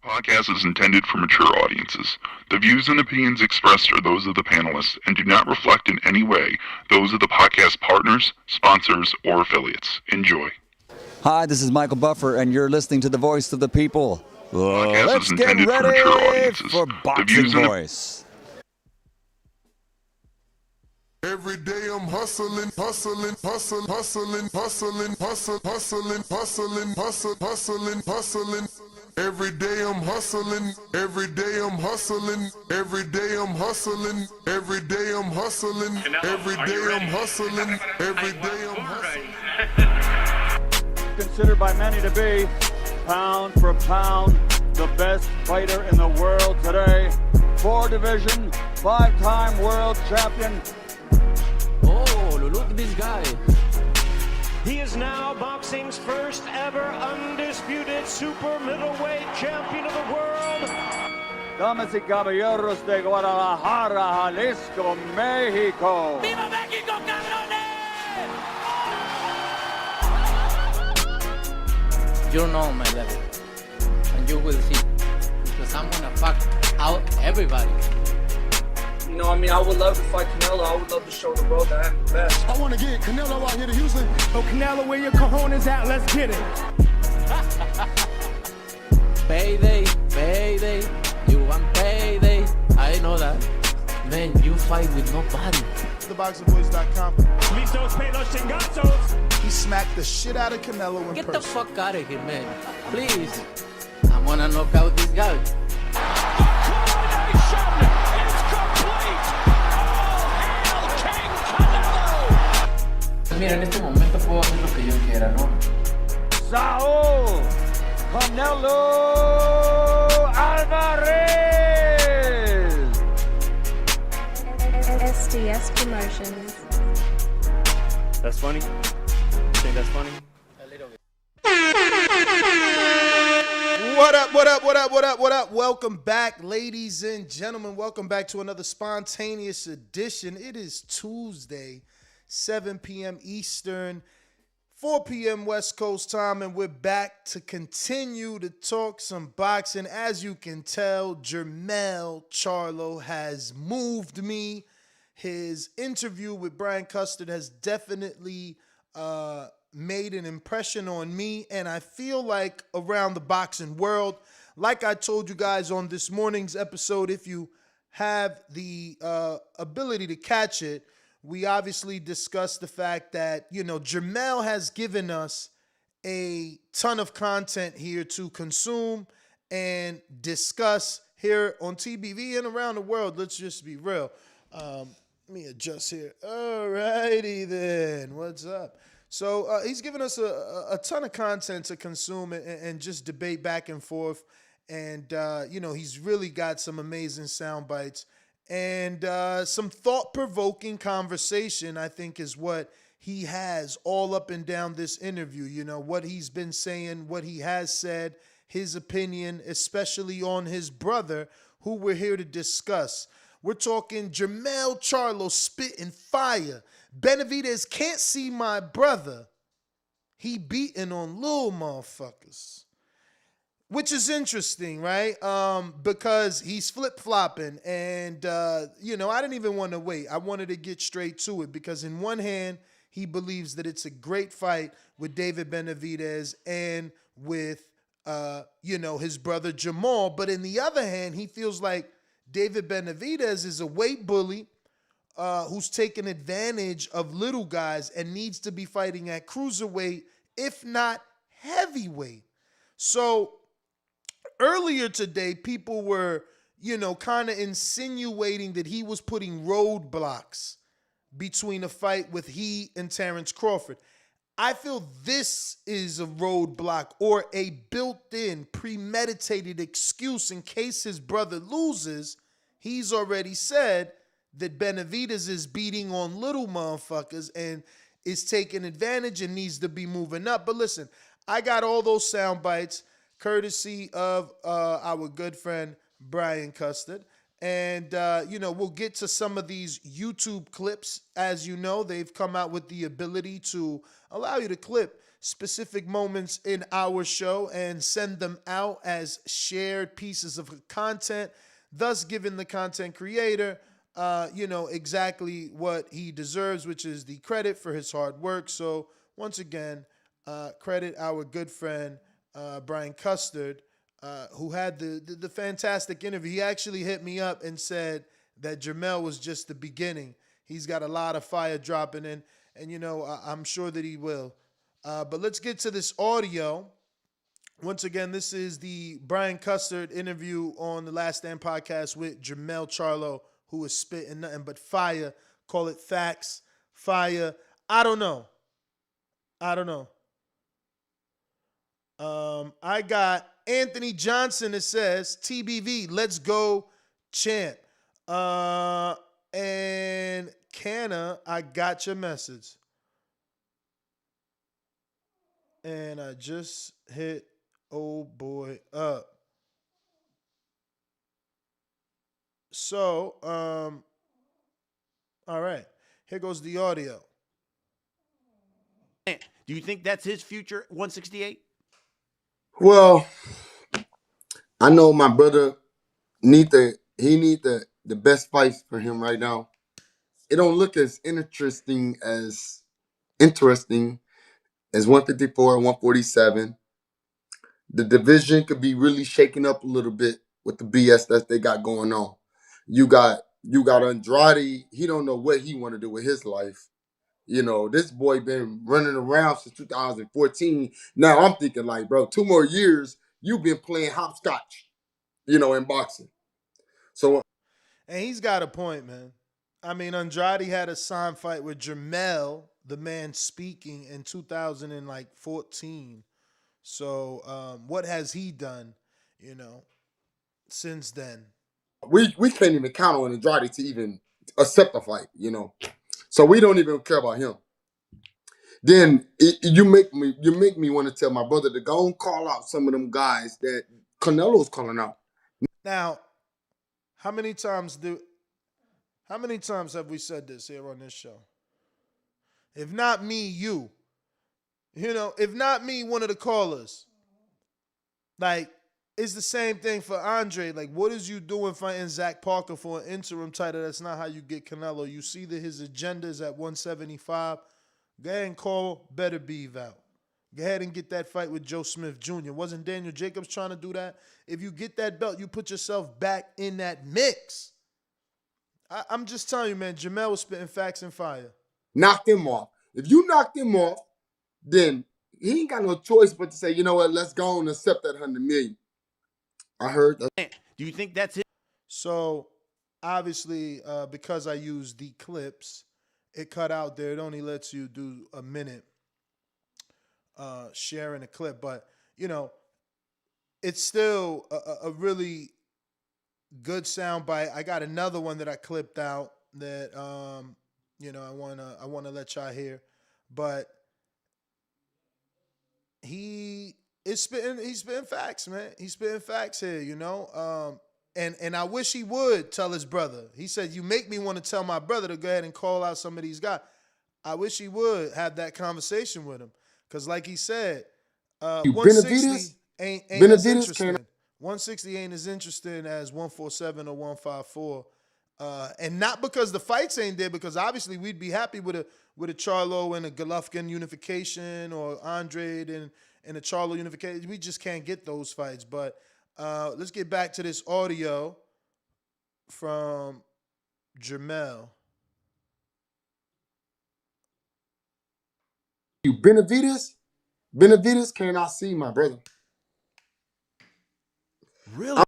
Podcast is intended for mature audiences. The views and opinions expressed are those of the panelists and do not reflect in any way those of the podcast partners, sponsors, or affiliates. Enjoy. Hi, this is Michael Buffer, and you're listening to the Voice of the People. Let's get ready for Boxing Voice. Every day I'm hustling, hustling, hustling, hustling, hustling, hustling, hustling, hustling, hustling, hustling, hustling. Every day I'm hustling, every day I'm hustling, every day I'm hustling, every day I'm hustling, every day I'm hustling, every day I'm hustling. Considered by many to be, pound for pound, the best fighter in the world today. 4-division, 5-time world champion. Oh, look at this guy. He is now boxing's first ever undisputed super middleweight champion of the world. Damas y caballeros de Guadalajara, Jalisco, Mexico. ¡Viva México, cabrones! You know my level, and you will see, because I'm gonna fuck out everybody. You know, I mean, I would love to fight Canelo. I would love to show the world that I'm the best. I want to get Canelo out here to Houston. Oh, Canelo, where your cojones at? Let's get it. Payday, payday, you want payday. I know that. Man, you fight with nobody. TheBoxingVoice.com. Listos, pelos, chingazos. He smacked the shit out of Canelo in Get person. the fuck out of here, man. Please. I wanna knock out this guy. Mira, en este momento puedo hacer lo que yo quiera, ¿no? Saul Canelo Alvarez. SDS Promotions. That's funny? You think that's funny? A little bit. What up, what up, what up, what up, what up? Welcome back, ladies and gentlemen. Welcome back to another spontaneous edition. It is Tuesday, 7 p.m. Eastern, 4 p.m. West Coast time, and we're back to continue to talk some boxing. As you can tell, Jermell Charlo has moved me. His interview with Brian Custard has definitely made an impression on me, and I feel like around the boxing world. Like I told you guys on this morning's episode, if you have the ability to catch it, we obviously discussed the fact that, you know, Jermell has given us a ton of content here to consume and discuss here on TBV and around the world. Let's just be real. Let me adjust here. All righty then. What's up? So he's given us a ton of content to consume and just debate back and forth. And, you know, he's really got some amazing sound bites. And some thought-provoking conversation, I think, is what he has all up and down this interview. You know, what he's been saying, what he has said, his opinion, especially on his brother, who we're here to discuss. We're talking Jermell Charlo spitting fire. Benavidez can't see my brother. He beating on little motherfuckers. Which is interesting, right? Because he's flip-flopping. And, you know, I didn't even want to wait. I wanted to get straight to it because in one hand, he believes that it's a great fight with David Benavidez and with, you know, his brother Jermell. But in the other hand, he feels like David Benavidez is a weight bully who's taking advantage of little guys and needs to be fighting at cruiserweight, if not heavyweight. So earlier today, people were, you know, kind of insinuating that he was putting roadblocks between a fight with he and Terrence Crawford. I feel this is a roadblock or a built-in, premeditated excuse in case his brother loses. He's already said that Benavidez is beating on little motherfuckers and is taking advantage and needs to be moving up. But listen, I got all those sound bites courtesy of our good friend Brian Custard. And, you know, we'll get to some of these YouTube clips. As you know, they've come out with the ability to allow you to clip specific moments in our show and send them out as shared pieces of content, thus giving the content creator, exactly what he deserves, which is the credit for his hard work. So once again, credit our good friend Brian Custard, who had the fantastic interview. He actually hit me up and said that Jermell was just the beginning. He's got a lot of fire dropping in, and I'm sure that he will. But let's get to this audio. Once again, this is the Brian Custard interview on the Last Stand podcast with Jermell Charlo, who is spitting nothing but fire. Call it facts, fire. I don't know. I got Anthony Johnson that says, TBV, let's go, champ. And Canna, I got your message. And I just hit old boy up. So, all right. Here goes the audio. Do you think that's his future 168? Well, I know my brother need the best fights for him right now. It don't look as interesting as 154 and 147. The division could be really shaken up a little bit with the BS that they got going on. You got Andrade. He don't know what he want to do with his life. This boy been running around since 2014. Now I'm thinking like, bro, 2 more years, you've been playing hopscotch, in boxing. So, and he's got a point, man. I mean, Andrade had a sign fight with Jermell, the man speaking, in 2014. So, what has he done, since then? We can't even count on Andrade to even accept a fight, So we don't even care about him. Then you make me want to tell my brother to go and call out some of them guys that Canelo's calling out. Now, how many times have we said this here on this show? If not me, you. If not me, one of the callers. Like, it's the same thing for Andre. Like, what is you doing fighting Zach Parker for an interim title? That's not how you get Canelo. You see that his agenda is at 175. Go ahead and call Better Beeve out. Go ahead and get that fight with Joe Smith Jr. Wasn't Daniel Jacobs trying to do that? If you get that belt, you put yourself back in that mix. I'm just telling you, man, Jermell was spitting facts and fire. Knocked him off. If you knocked him off, then he ain't got no choice but to say, you know what, let's go and accept that $100 million. I heard that. Do you think that's it? So, obviously, because I used the clips, it cut out there. It only lets you do a minute sharing a clip. But, it's still a really good sound bite. I got another one that I clipped out that, I want to let y'all hear. But he's spitting facts, man. He's spitting facts here, And I wish he would tell his brother. He said, you make me want to tell my brother to go ahead and call out some of these guys. I wish he would have that conversation with him. Because like he said, 160 ain't as interesting. 160 ain't as interesting as 147 or 154. And not because the fights ain't there, because obviously we'd be happy with a Charlo and a Golovkin unification, or Andre and a Charlo unification. We just can't get those fights. But let's get back to this audio from Jermell. Benavidez cannot see my brother. Really?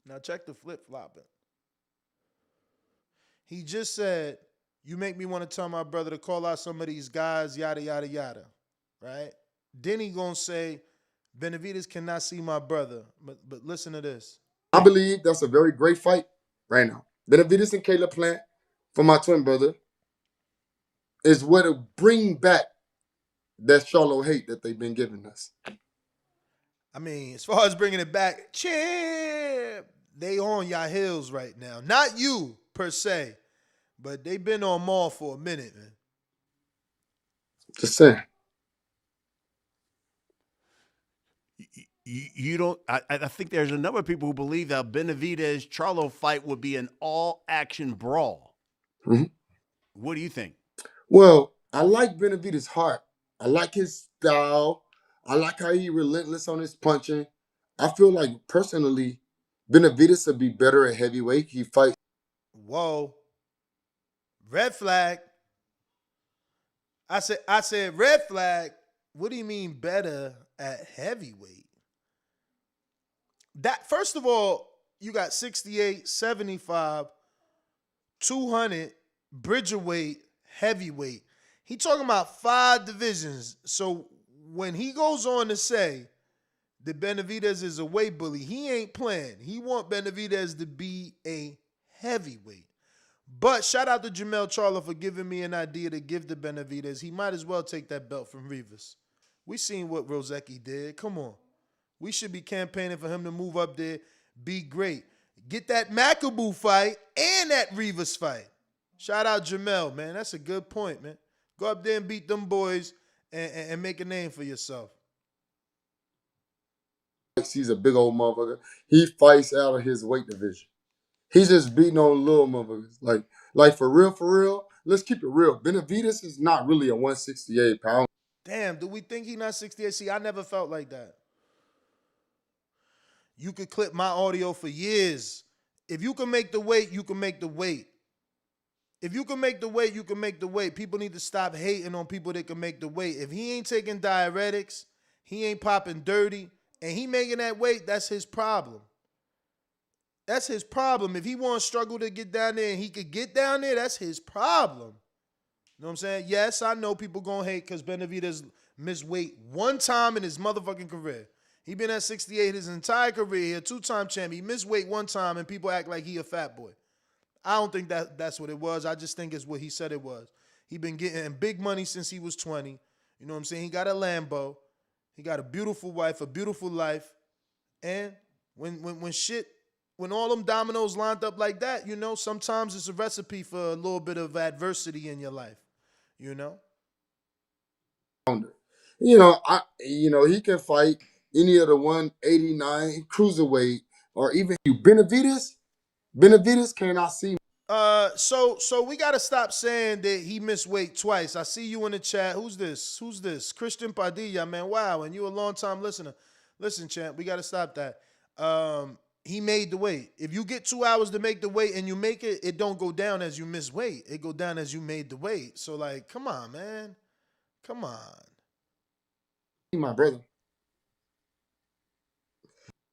Now check the flip-flopping. He just said, you make me want to tell my brother to call out some of these guys, yada, yada, yada, right? Then he going to say, Benavidez cannot see my brother. But listen to this. I believe that's a very great fight right now. Benavidez and Caleb Plant, for my twin brother, is what will bring back that Charlo hate that they've been giving us. I mean, as far as bringing it back, champ, they on y'all heels right now. Not you, per se, but they've been on Maul for a minute, man. Just saying. You don't. I think there's a number of people who believe that Benavidez Charlo fight would be an all-action brawl. Mm-hmm. What do you think? Well, I like Benavidez' heart. I like his style. I like how he relentless on his punching. I feel like personally, Benavidez would be better at heavyweight. He fights. Whoa. Red flag. I said red flag. What do you mean better at heavyweight? That first of all, you got 68, 75, 200, bridgerweight, heavyweight. He talking about 5 divisions. So when he goes on to say that Benavidez is a weight bully, he ain't playing. He want Benavidez to be a heavyweight. But shout out to Jermell Charlo for giving me an idea to give to Benavidez. He might as well take that belt from Rivas. We seen what Rozeki did. Come on. We should be campaigning for him to move up there, be great. Get that Macaboo fight and that Rivas fight. Shout out Jermell, man. That's a good point, man. Go up there and beat them boys and make a name for yourself. He's a big old motherfucker. He fights out of his weight division. He's just beating on little motherfuckers. Like for real, let's keep it real. Benavidez is not really a 168 pound. Damn, do we think he not 68? See, I never felt like that. You could clip my audio for years. If you can make the weight, you can make the weight. If you can make the weight, you can make the weight. People need to stop hating on people that can make the weight. If he ain't taking diuretics, he ain't popping dirty, and he making that weight, that's his problem. That's his problem. If he want to struggle to get down there and he could get down there, that's his problem. You know what I'm saying? Yes, I know people going to hate because Benavidez missed weight one time in his motherfucking career. He been at 68 his entire career. He a 2-time champion. He missed weight one time and people act like he a fat boy. I don't think that's what it was. I just think it's what he said it was. He been getting big money since he was 20. You know what I'm saying? He got a Lambo. He got a beautiful wife, a beautiful life. And when all them dominoes lined up like that, you know, sometimes it's a recipe for a little bit of adversity in your life, you know? You know, he can fight any of the 189 cruiserweight or even you. Benavidez cannot see. So we gotta stop saying that he missed weight twice. I see you in the chat. Who's this? Christian Padilla, man. Wow, and you a long time listener. Listen, champ, we gotta stop that. He made the weight. If you get 2 hours to make the weight and you make it, it don't go down as you miss weight. It go down as you made the weight. So like, come on, man. Come on. My brother.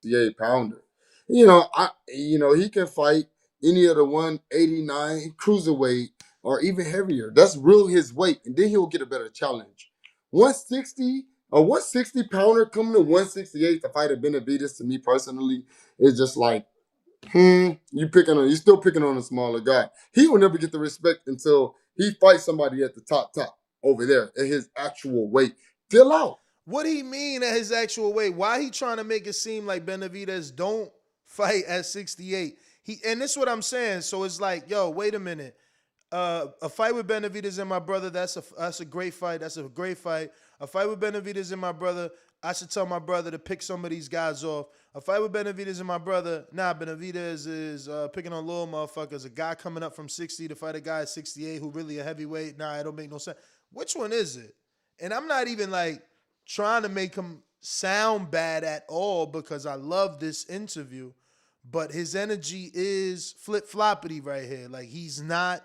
68 pounder. You know, he can fight any of the 189 cruiserweight or even heavier. That's real his weight, and then he'll get a better challenge. 160, a 160 pounder coming to 168 to fight a Benavidez, to me personally, is just like, you're still picking on a smaller guy. He will never get the respect until he fights somebody at the top over there at his actual weight. Fill out. What do he mean at his actual weight? Why he trying to make it seem like Benavidez don't fight at 68? And this is what I'm saying. So it's like, yo, wait a minute. A fight with Benavidez and my brother, that's a great fight. That's a great fight. A fight with Benavidez and my brother, I should tell my brother to pick some of these guys off. A fight with Benavidez and my brother, Benavidez is picking on little motherfuckers. A guy coming up from 60 to fight a guy at 68 who really a heavyweight. It don't make no sense. Which one is it? And I'm not even like trying to make him sound bad at all because I love this interview, but his energy is flip-floppity right here. Like he's not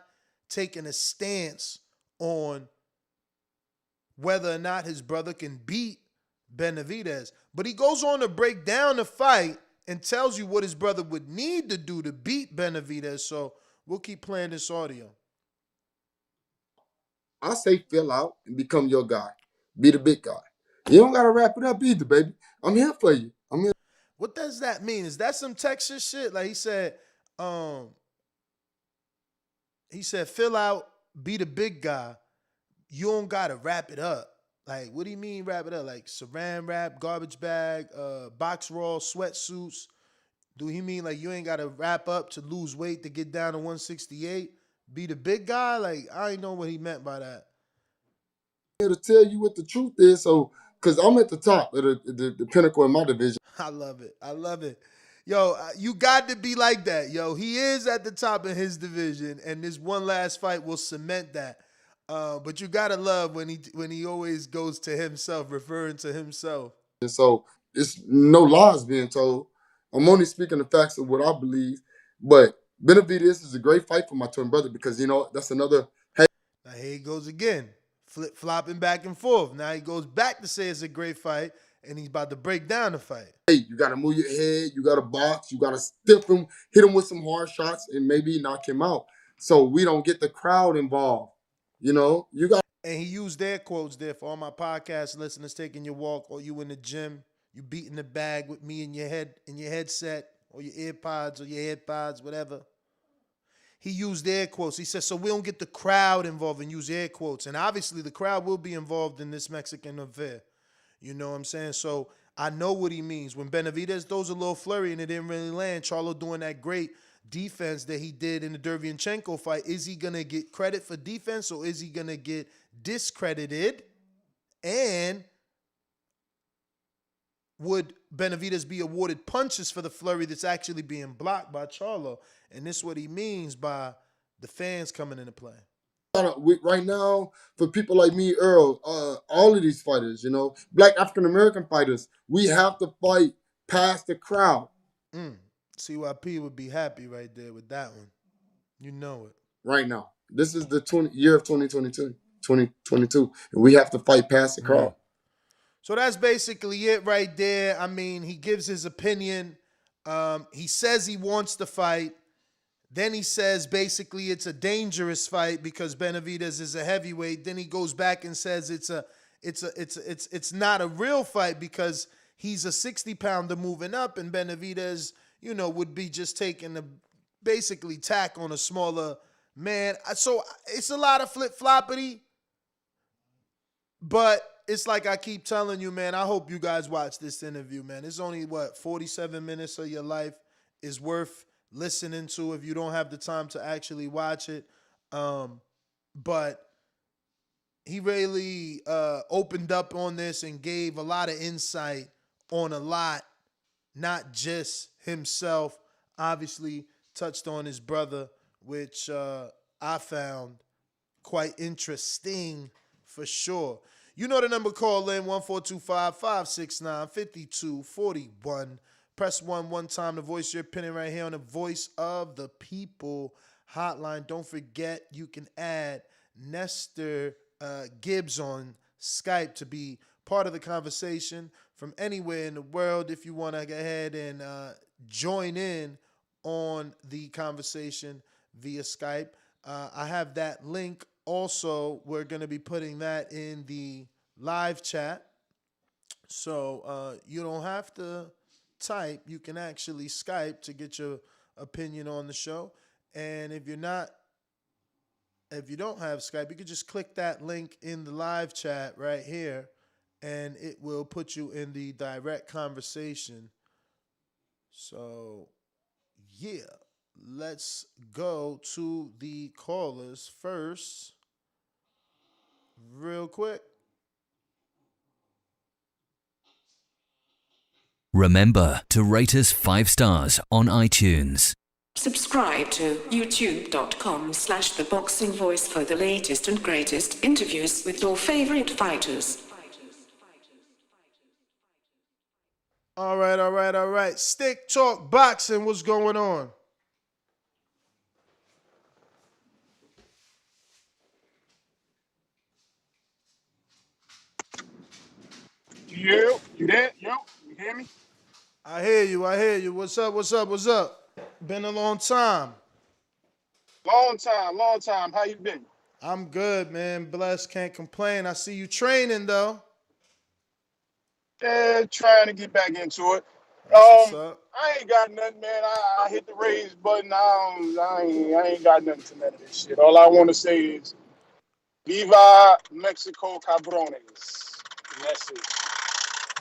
taking a stance on whether or not his brother can beat Benavidez. But he goes on to break down the fight and tells you what his brother would need to do to beat Benavidez. So we'll keep playing this audio. I say fill out and become your guy. Be the big guy. You don't got to wrap it up either, baby. I'm here for you. I'm here. What does that mean? Is that some Texas shit? Like he said, fill out, be the big guy. You don't got to wrap it up. Like, what do you mean wrap it up? Like saran wrap, garbage bag, box roll, sweatsuits. Do he mean like you ain't got to wrap up to lose weight to get down to 168? Be the big guy? Like, I ain't know what he meant by that. here to tell you what the truth is. So, because I'm at the top of the pinnacle in my division. I love it. I love it. Yo, you got to be like that. Yo, he is at the top of his division, and this one last fight will cement that. But you gotta love when he always goes to himself, referring to himself. And so it's no lies being told. I'm only speaking the facts of what I believe. But Benavidez is a great fight for my twin brother because, that's another. Now here he goes again, flip-flopping back and forth. Now he goes back to say it's a great fight, and he's about to break down the fight. Hey, you got to move your head. You got to box. You got to stiff him, hit him with some hard shots, and maybe knock him out. So we don't get the crowd involved. You got. And he used their quotes there for all my podcast listeners taking your walk, or you in the gym, you beating the bag with me in your headset, or your earpods, or your AirPods, whatever. He used air quotes. He said, so we don't get the crowd involved, and use air quotes. And obviously the crowd will be involved in this Mexican affair. You know what I'm saying? So I know what he means. When Benavidez throws a little flurry and it didn't really land, Charlo doing that great defense that he did in the Derevyanchenko fight, is he going to get credit for defense, or is he going to get discredited? And would Benavidez be awarded punches for the flurry that's actually being blocked by Charlo? And this is what he means by the fans coming into play. Right now, for people like me, Earl, all of these fighters, Black African-American fighters, we have to fight past the crowd. CYP would be happy right there with that one. You know it. Right now. This is the year of 2022, and we have to fight past the crowd. So that's basically it right there. I mean, he gives his opinion. He says he wants to fight. Then he says basically it's a dangerous fight because Benavidez is a heavyweight. Then he goes back and says it's not a real fight because he's a 60-pounder moving up, and Benavidez, would be just taking the basically tack on a smaller man. So it's a lot of flip-floppity, but it's like I keep telling you, man, I hope you guys watch this interview, man. It's only, 47 minutes of your life is worth listening to if you don't have the time to actually watch it. But he really opened up on this and gave a lot of insight on a lot, not just himself. Obviously touched on his brother, which I found quite interesting for sure. You know the number, call in 1-425-569-5241. Press 1 one time to voice your opinion right here on the Voice of the People hotline. Don't forget, you can add Nestor Gibbs on Skype to be part of the conversation from anywhere in the world. If you want to go ahead and join in on the conversation via Skype, I have that link. Also, we're going to be putting that in the live chat. So you don't have to type. You can actually Skype to get your opinion on the show. And if you don't have Skype, you can just click that link in the live chat right here, and it will put you in the direct conversation. So, yeah. Let's go to the callers first, real quick. Remember to rate us 5 stars on iTunes. Subscribe to youtube.com/theboxingvoice for the latest and greatest interviews with your favorite fighters. All right. Stick Talk Boxing, what's going on? You there? You hear me? I hear you. What's up? Been a long time. Long time. How you been? I'm good, man. Blessed, can't complain. I see you training, though. Yeah, trying to get back into it. What's up? I ain't got nothing, man. I hit the raise button. I ain't got nothing to none of this shit. All I want to say is, Viva Mexico, cabrones. And that's it.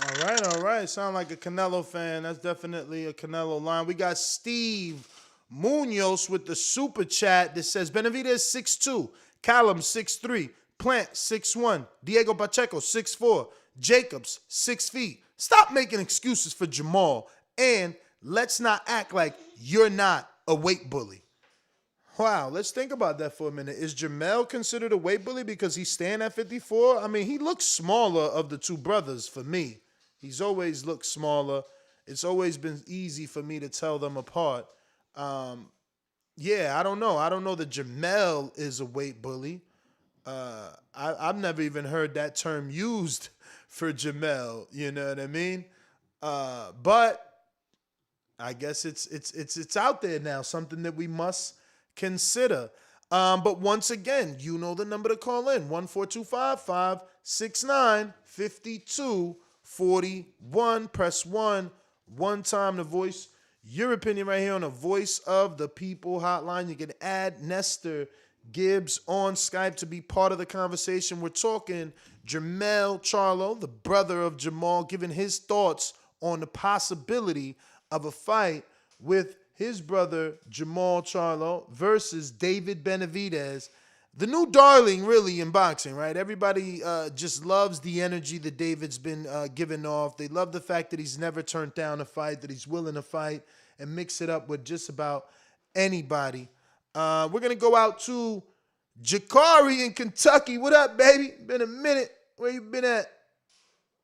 All right. Sound like a Canelo fan. That's definitely a Canelo line. We got Steve Munoz with the super chat that says Benavidez 6'2", Callum 6'3". Plant, 6'1". Diego Pacheco, 6'4". Jacobs, 6 feet. Stop making excuses for Jermell, and let's not act like you're not a weight bully. Wow, let's think about that for a minute. Is Jermell considered a weight bully because he's staying at 54? I mean, he looks smaller of the two brothers for me. He's always looked smaller. It's always been easy for me to tell them apart. Yeah, I don't know. I don't know that Jermell is a weight bully. I've never even heard that term used for Jermell. You know what I mean? But I guess it's out there now. Something that we must consider. But once again, you know the number to call in. 1-425-569-5241. Press 1 one time to voice your opinion right here on the Voice of the People hotline. You can add Nestor Gibbs on Skype to be part of the conversation. We're talking Jermell Charlo, the brother of Jermell, giving his thoughts on the possibility of a fight with his brother Jermell Charlo versus David Benavidez, the new darling really in boxing, right? Everybody just loves the energy that David's been giving off. They love the fact that he's never turned down a fight, that he's willing to fight and mix it up with just about anybody. We're going to go out to Jakari in Kentucky. What up, baby? Been a minute. Where you been at?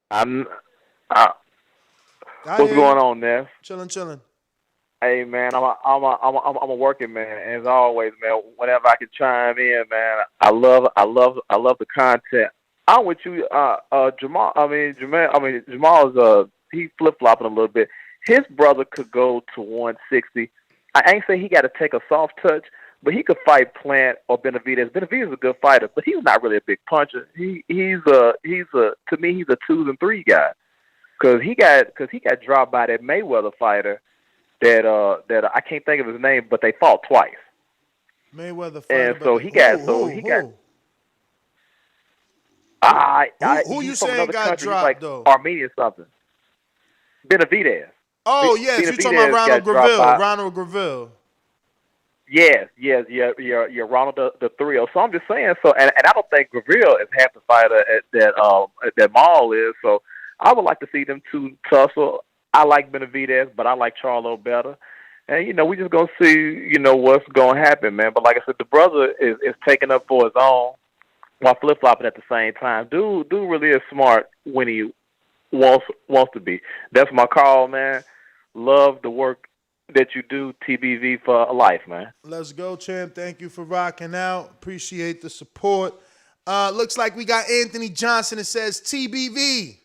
What's going on, Ness? Chilling. Hey, man, I'm a working man, and as always, man, whenever I can chime in, man, I love the content. I'm with you, Jamal's he flip flopping a little bit. His brother could go to 160. I ain't saying he got to take a soft touch, but he could fight Plant or Benavidez. Benavidez is a good fighter, but he's not really a big puncher. To me he's a 2s and 3 guy, because he got dropped by that Mayweather fighter that I can't think of his name, but they fought twice. Mayweather fighter. And so he got. Who you saying got dropped like though? Armenian something. Benavidez. Oh yes, you're talking about Ronald Graville. Yes, you're Ronald the 3-0. So I'm just saying. So and I don't think Graville is half the fighter that Maul is. So I would like to see them two tussle. I like Benavidez, but I like Charlo better. And, we just going to see, what's going to happen, man. But like I said, the brother is taking up for his own while flip-flopping at the same time. Dude really is smart when he wants to be. That's my call, man. Love the work that you do, TBV for life, man. Let's go, champ. Thank you for rocking out. Appreciate the support. Looks like we got Anthony Johnson that says, TBV,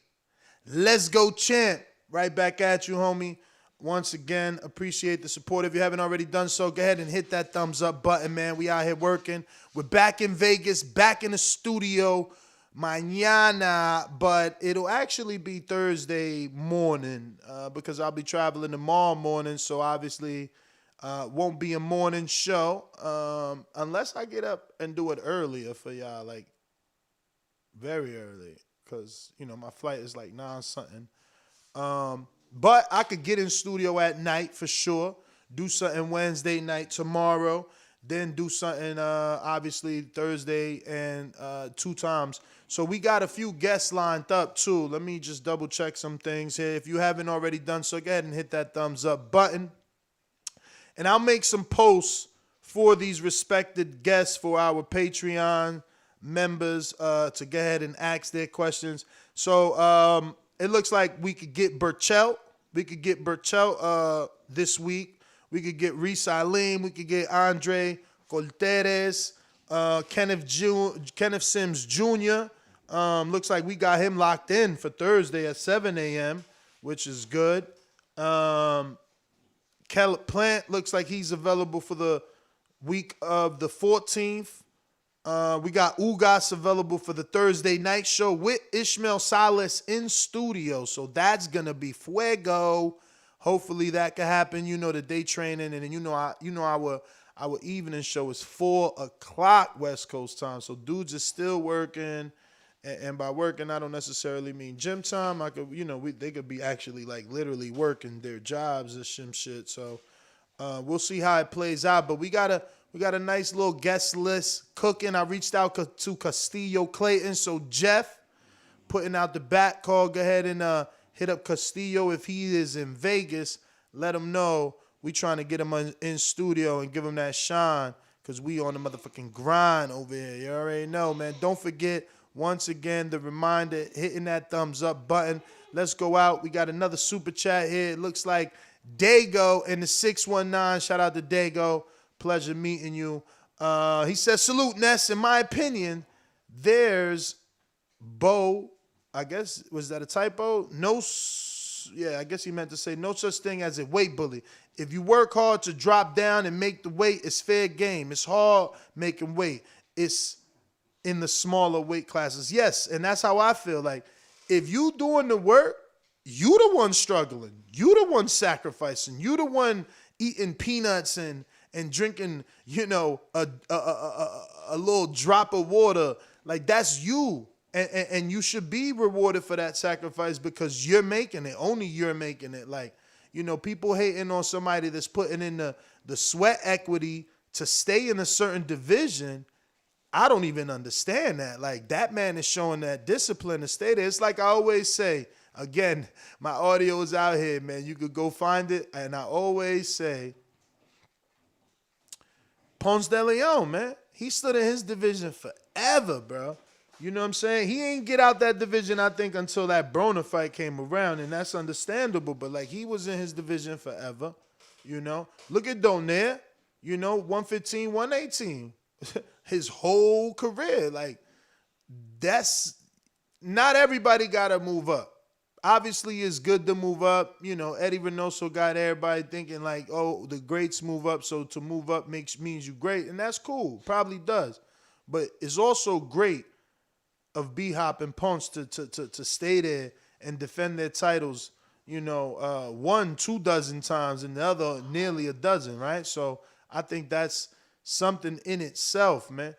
let's go, champ. Right back at you, homie. Once again, appreciate the support. If you haven't already done so, go ahead and hit that thumbs up button, man. We out here working. We're back in Vegas, back in the studio mañana, but it'll actually be Thursday morning because I'll be traveling tomorrow morning, so obviously won't be a morning show unless I get up and do it earlier for y'all, like very early, because, my flight is like 9-something. But I could get in studio at night for sure. Do something Wednesday night tomorrow. Then do something, obviously, Thursday and 2 times. So we got a few guests lined up, too. Let me just double-check some things here. If you haven't already done so, go ahead and hit that thumbs-up button. And I'll make some posts for these respected guests for our Patreon members to go ahead and ask their questions. So, it looks like we could get Burchell. We could get Burchell this week. We could get Reese Alim. We could get Andre Colteres, Kenneth Sims Jr. Looks like we got him locked in for Thursday at 7 a.m., which is good. Plant looks like he's available for the week of the 14th. We got Ugas available for the Thursday night show with Ishmael Salas in studio. So that's going to be fuego. Hopefully that can happen. The day training, and our evening show is 4 o'clock West Coast time. So dudes are still working. And by working, I don't necessarily mean gym time. I could, they could be actually like literally working their jobs or some shit. So we'll see how it plays out. But we gotta We got a nice little guest list cooking. I reached out to Castillo Clayton. So Jeff, putting out the back call, go ahead and hit up Castillo if he is in Vegas. Let him know we trying to get him in studio and give him that shine because we on the motherfucking grind over here. You already know, man. Don't forget, once again, the reminder, hitting that thumbs up button. Let's go out. We got another super chat here. It looks like Dago in the 619. Shout out to Dago. Pleasure meeting you. He says, salute, Ness. In my opinion, there's I guess, was that a typo? I guess he meant to say no such thing as a weight bully. If you work hard to drop down and make the weight, it's fair game. It's hard making weight. It's in the smaller weight classes. Yes, and that's how I feel. Like, if you doing the work, you the one struggling. You the one sacrificing. You the one eating peanuts and drinking, a little drop of water. Like, that's you. And you should be rewarded for that sacrifice because you're making it. Only you're making it. Like, people hating on somebody that's putting in the sweat equity to stay in a certain division. I don't even understand that. Like, that man is showing that discipline to stay there. It's like I always say, again, my audio is out here, man. You could go find it. And I always say, Ponce de Leon, man. He stood in his division forever, bro. You know what I'm saying? He ain't get out that division, I think, until that Broner fight came around, and that's understandable. But, like, he was in his division forever, Look at Donaire, 115, 118. His whole career. Like, that's – not everybody got to move up. Obviously, it's good to move up. Eddie Reynoso got everybody thinking, like, oh, the greats move up, so to move up means you great, and that's cool. Probably does. But it's also great of B-Hop and Ponce to stay there and defend their titles, 1, 2 dozen times and the other nearly a dozen, right? So I think that's something in itself, man.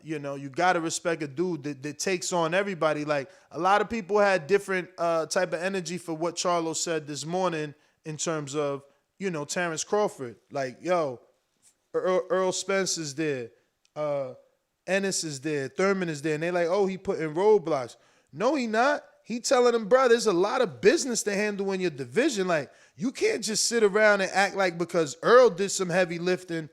You got to respect a dude that takes on everybody. Like, a lot of people had different type of energy for what Charlo said this morning in terms of, Terrence Crawford. Like, yo, Earl Spence is there. Ennis is there, Thurman is there, and they like, oh, he put in roadblocks. No, he not. He telling them, bro, there's a lot of business to handle in your division. Like, you can't just sit around and act like because Earl did some heavy lifting,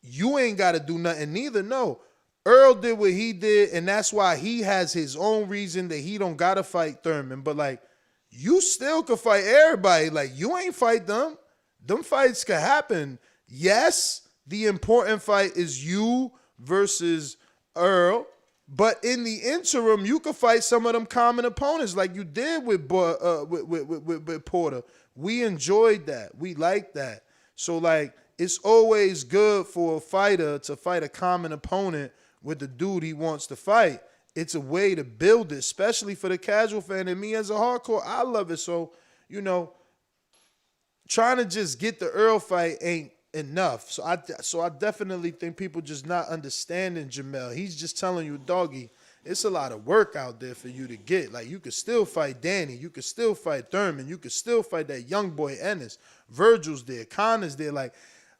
you ain't got to do nothing neither. No, Earl did what he did, and that's why he has his own reason that he don't got to fight Thurman. But, like, you still could fight everybody. Like, you ain't fight them. Them fights could happen. Yes, the important fight is you versus Earl, but in the interim, you could fight some of them common opponents like you did with Porter. We enjoyed that. We liked that. So, like, it's always good for a fighter to fight a common opponent with the dude he wants to fight. It's a way to build it, especially for the casual fan. And me as a hardcore, I love it. So, trying to just get the Earl fight ain't enough. So I definitely think people just not understanding Jermell. He's just telling you, doggy, it's a lot of work out there for you to get. Like, you could still fight Danny. You could still fight Thurman. You could still fight that young boy Ennis. Virgil's there. Connor's there. Like,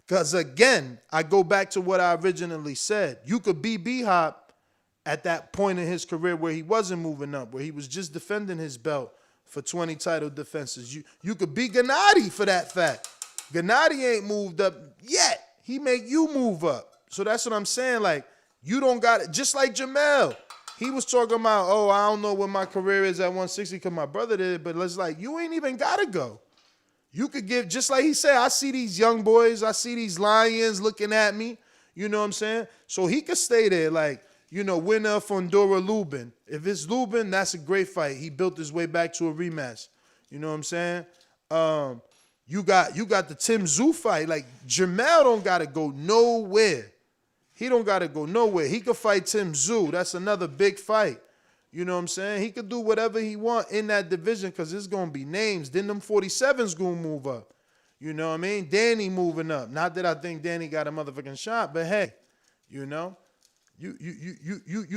because, again, I go back to what I originally said. You could be B-Hop at that point in his career where he wasn't moving up, where he was just defending his belt for 20 title defenses. You could be Gennady for that fact. Gennady ain't moved up yet. He make you move up. So that's what I'm saying. Like, you don't got it. Just like Jermell. He was talking about, oh, I don't know what my career is at 160 because my brother did. But it's like, you ain't even got to go. You could give, just like he said, I see these young boys. I see these lions looking at me. You know what I'm saying? So he could stay there like, winner Fondora Lubin. If it's Lubin, that's a great fight. He built his way back to a rematch. You know what I'm saying? You got the Tim Tszyu fight. Like, Jermell don't got to go nowhere. He don't got to go nowhere. He could fight Tim Tszyu. That's another big fight. You know what I'm saying? He could do whatever he want in that division because it's going to be names. Then them 47's going to move up. You know what I mean? Danny moving up. Not that I think Danny got a motherfucking shot, but hey, you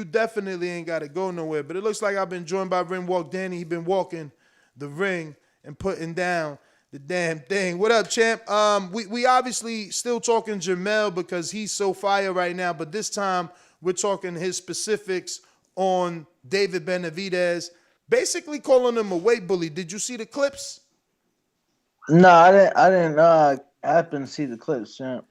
definitely ain't got to go nowhere. But it looks like I've been joined by Ring Walk Danny. He been walking the ring and putting down The damn thing. What up, champ? We obviously still talking Jermell because he's so fire right now, but this time we're talking his specifics on David Benavidez, basically calling him a weight bully. Did you see the clips? No, I didn't happen to see the clips, champ.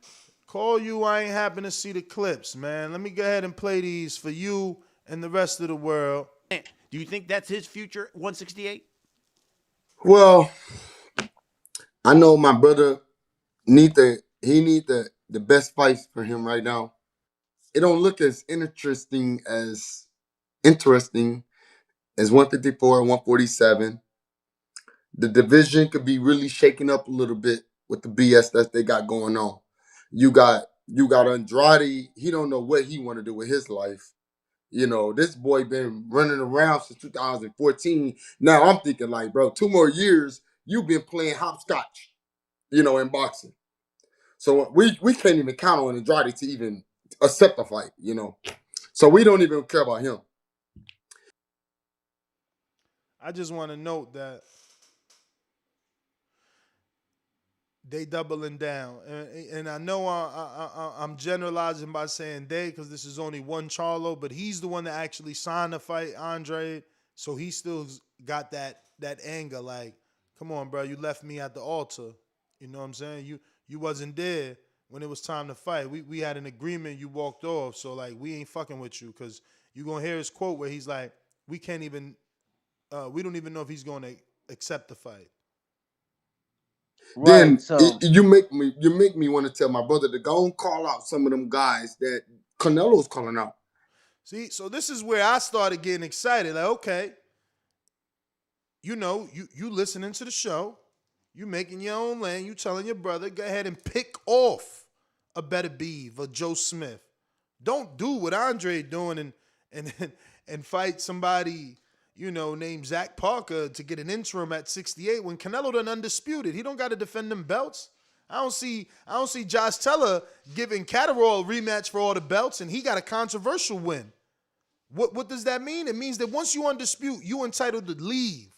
Call you, I ain't happen to see the clips, man. Let me go ahead and play these for you and the rest of the world. Do you think that's his future 168? Well, I know my brother need the best fights for him right now. It don't look as interesting as 154 and 147. The division could be really shaken up a little bit with the BS that they got going on. You got Andrade, he don't know what he want to do with his life. You know, this boy been running around since 2014. Now I'm thinking like, bro, 2 more years, you've been playing hopscotch, in boxing. So we can't even count on Andrade to even accept the fight. So we don't even care about him. I just want to note that they doubling down. And I know I'm generalizing by saying they because this is only one Charlo, but he's the one that actually signed the fight, Andre. So he still got that anger like, come on, bro, you left me at the altar. You know what I'm saying? You wasn't there when it was time to fight. We had an agreement, you walked off. So, like, we ain't fucking with you because you're going to hear his quote where he's like, we don't even know if he's going to accept the fight. Right, then so you make me want to tell my brother to go and call out some of them guys that Canelo's calling out. See, so this is where I started getting excited. Like, okay, you listening to the show, you making your own lane, you telling your brother, go ahead and pick off a Benavidez or Joe Smith. Don't do what Andre doing and fight somebody, named Zach Parker to get an interim at 68 when Canelo done undisputed. He don't got to defend them belts. I don't see Josh Teller giving Catterall a rematch for all the belts, and he got a controversial win. What does that mean? It means that once you undispute, you entitled to leave.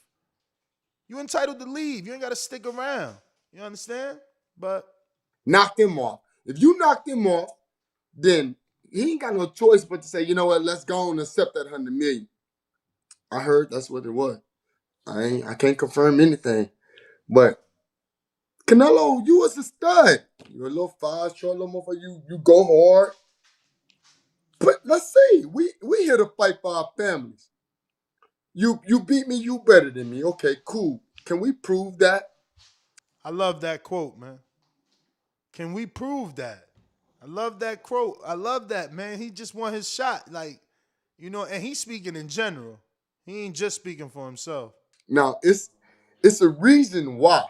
You entitled to leave. You ain't got to stick around. You understand? But knock him off. If you knock him off, then he ain't got no choice but to say, you know what, let's go and accept that 100 million. I heard that's what it was. I can't confirm anything. But Canelo, you was a stud. You're a little fast, short little motherfucker. You go hard. But let's see. We here to fight for our families. You beat me, you better than me. Okay, cool. Can we prove that? I love that quote, man. Can we prove that? I love that quote. I love that, man. He just won his shot. Like, and he's speaking in general. He ain't just speaking for himself. Now, it's a reason why.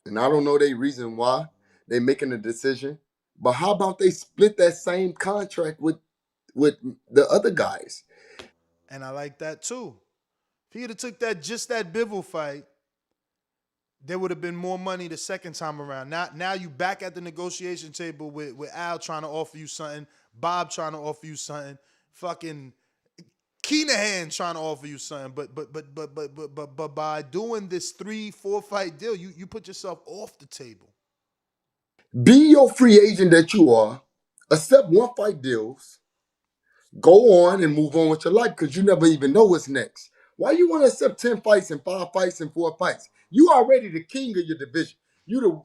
And I don't know the reason why they making a decision. But how about they split that same contract with the other guys? And I like that too. If he'd have took that Bivol fight, there would have been more money the second time around. Now you back at the negotiation table with Al trying to offer you something, Bob trying to offer you something, fucking Keenahan trying to offer you something. But by doing this 3-4 fight deal, you put yourself off the table. Be your free agent that you are. Accept 1 fight deals. Go on and move on with your life because you never even know what's next. Why you want to accept 10 fights and 5 fights and 4 fights? You already the king of your division. You the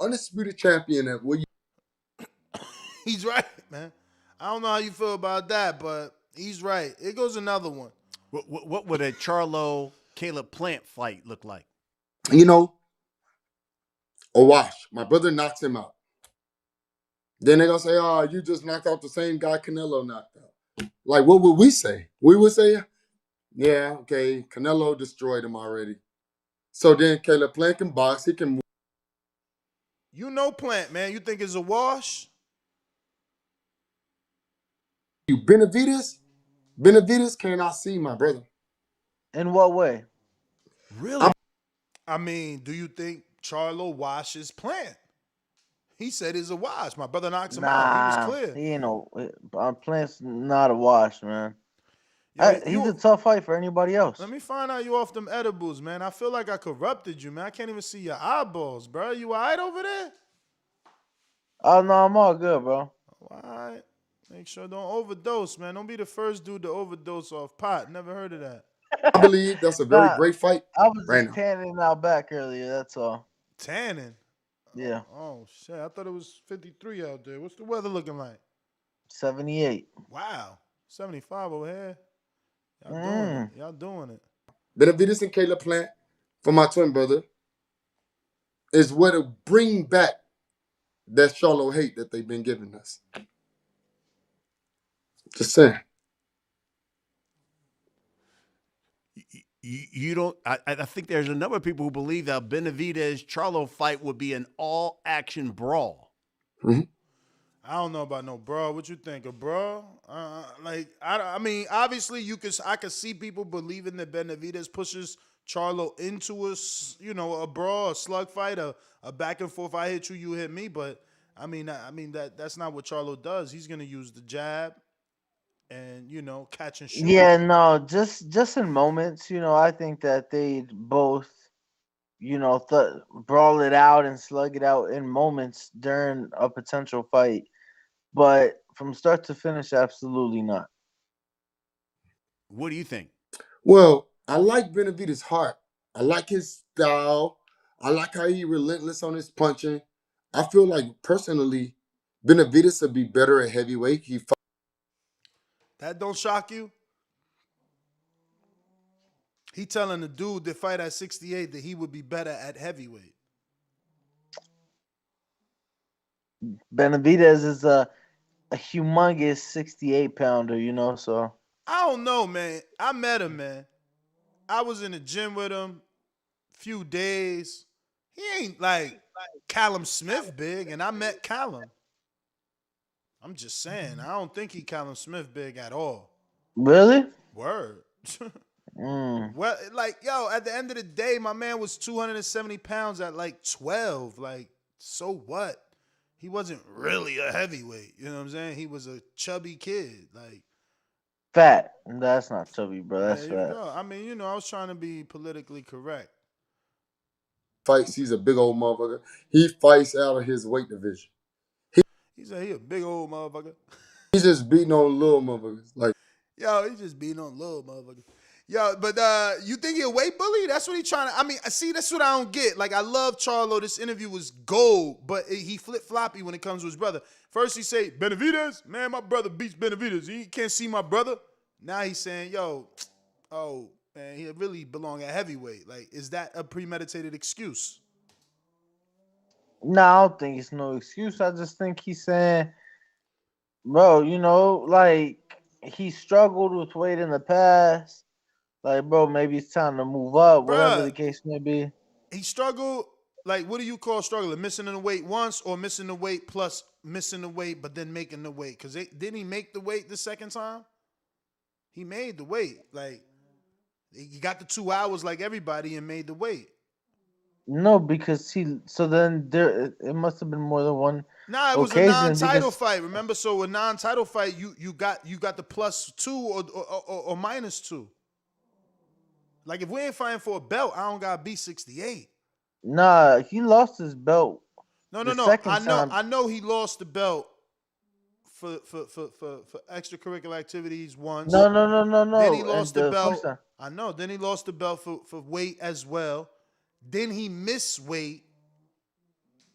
undisputed champion of what you. He's right, man. I don't know how you feel about that, but he's right. It goes another one. What would a Charlo Caleb Plant fight look like? A wash. My brother knocks him out. Then they're going to say, oh, you just knocked out the same guy Canelo knocked out. Like, what would we say? We would say, yeah, okay, Canelo destroyed him already. So then Caleb Plant can box. He can move. Plant, man. You think it's a wash? You Benavidez? Benavidez cannot see my brother. In what way? Really? I mean, do you think Charlo washes Plant? He said it's a wash. My brother knocks him out. He was clear. He ain't no Plant's not a wash, man. He's a tough fight for anybody else. Let me find out you off them edibles, man. I feel like I corrupted you, man. I can't even see your eyeballs, bro. You all right over there? Oh no, I'm all good, bro. All right. Make sure don't overdose, man. Don't be the first dude to overdose off pot. Never heard of that. I believe that's a very great fight. I was right just now. tanning out back earlier. That's all. Tanning? Yeah. Oh, shit. I thought it was 53 out there. What's the weather looking like? 78. Wow. 75 over here. Y'all doing it. Y'all doing it. Benavidez and Caleb Plant, for my twin brother, is what to bring back that Charlo hate that they've been giving us. Just saying. You don't. I think there's a number of people who believe that Benavidez Charlo fight would be an all action brawl. Mm-hmm. I don't know about no brawl. What you think, a brawl? I mean, obviously I could see people believing that Benavidez pushes Charlo into a brawl, a slug fight, a back and forth. I hit you, you hit me. But I mean that's not what Charlo does. He's gonna use the jab and catch and shoot. Yeah, no, just in moments, I think that they'd both, brawl it out and slug it out in moments during a potential fight. But from start to finish, absolutely not. What do you think? Well, I like Benavidez' heart. I like his style. I like how he relentless on his punching. I feel like, personally, Benavidez would be better at heavyweight. That don't shock you? He telling the dude that fight at 68 that he would be better at heavyweight. Benavidez is a humongous 68-pounder, so. I don't know, man. I met him, man. I was in the gym with him few days. He ain't like Callum Smith big, and I met Callum. I'm just saying, I don't think he Callum Smith big at all. Really? Word. Well, at the end of the day, my man was 270 pounds at 12. So what? He wasn't really a heavyweight. You know what I'm saying? He was a chubby kid. Fat. That's not chubby, bro. That's there you fat. go. I mean, I was trying to be politically correct. Fights, he's a big old motherfucker. He fights out of his weight division. He said he a big old motherfucker. He's just beating on little motherfuckers. Yo, he's just beating on little motherfuckers. Yo, but you think he a weight bully? That's what he trying to. I mean, see, that's what I don't get. I love Charlo. This interview was gold, but he flip-floppy when it comes to his brother. First he say, Benavidez? Man, my brother beats Benavidez. He can't see my brother. Now he's saying, man, he really belong at heavyweight. Is that a premeditated excuse? No, I don't think it's no excuse. I just think he's saying, bro, he struggled with weight in the past. Bro, maybe it's time to move up, whatever the case may be. He struggled. What do you call struggling? Missing the weight once, or missing the weight plus missing the weight, but then making the weight? Because didn't he make the weight the second time? He made the weight. He got the 2 hours like everybody and made the weight. No, because it must have been more than one. Nah, it was a non-title fight. Remember, so a non-title fight, you got the +2 or -2. If we ain't fighting for a belt, I don't gotta be 68. Nah, he lost his belt. No. I know he lost the belt for extracurricular activities once. No. Then he lost the belt. I know. Then he lost the belt for weight as well. Then he missed weight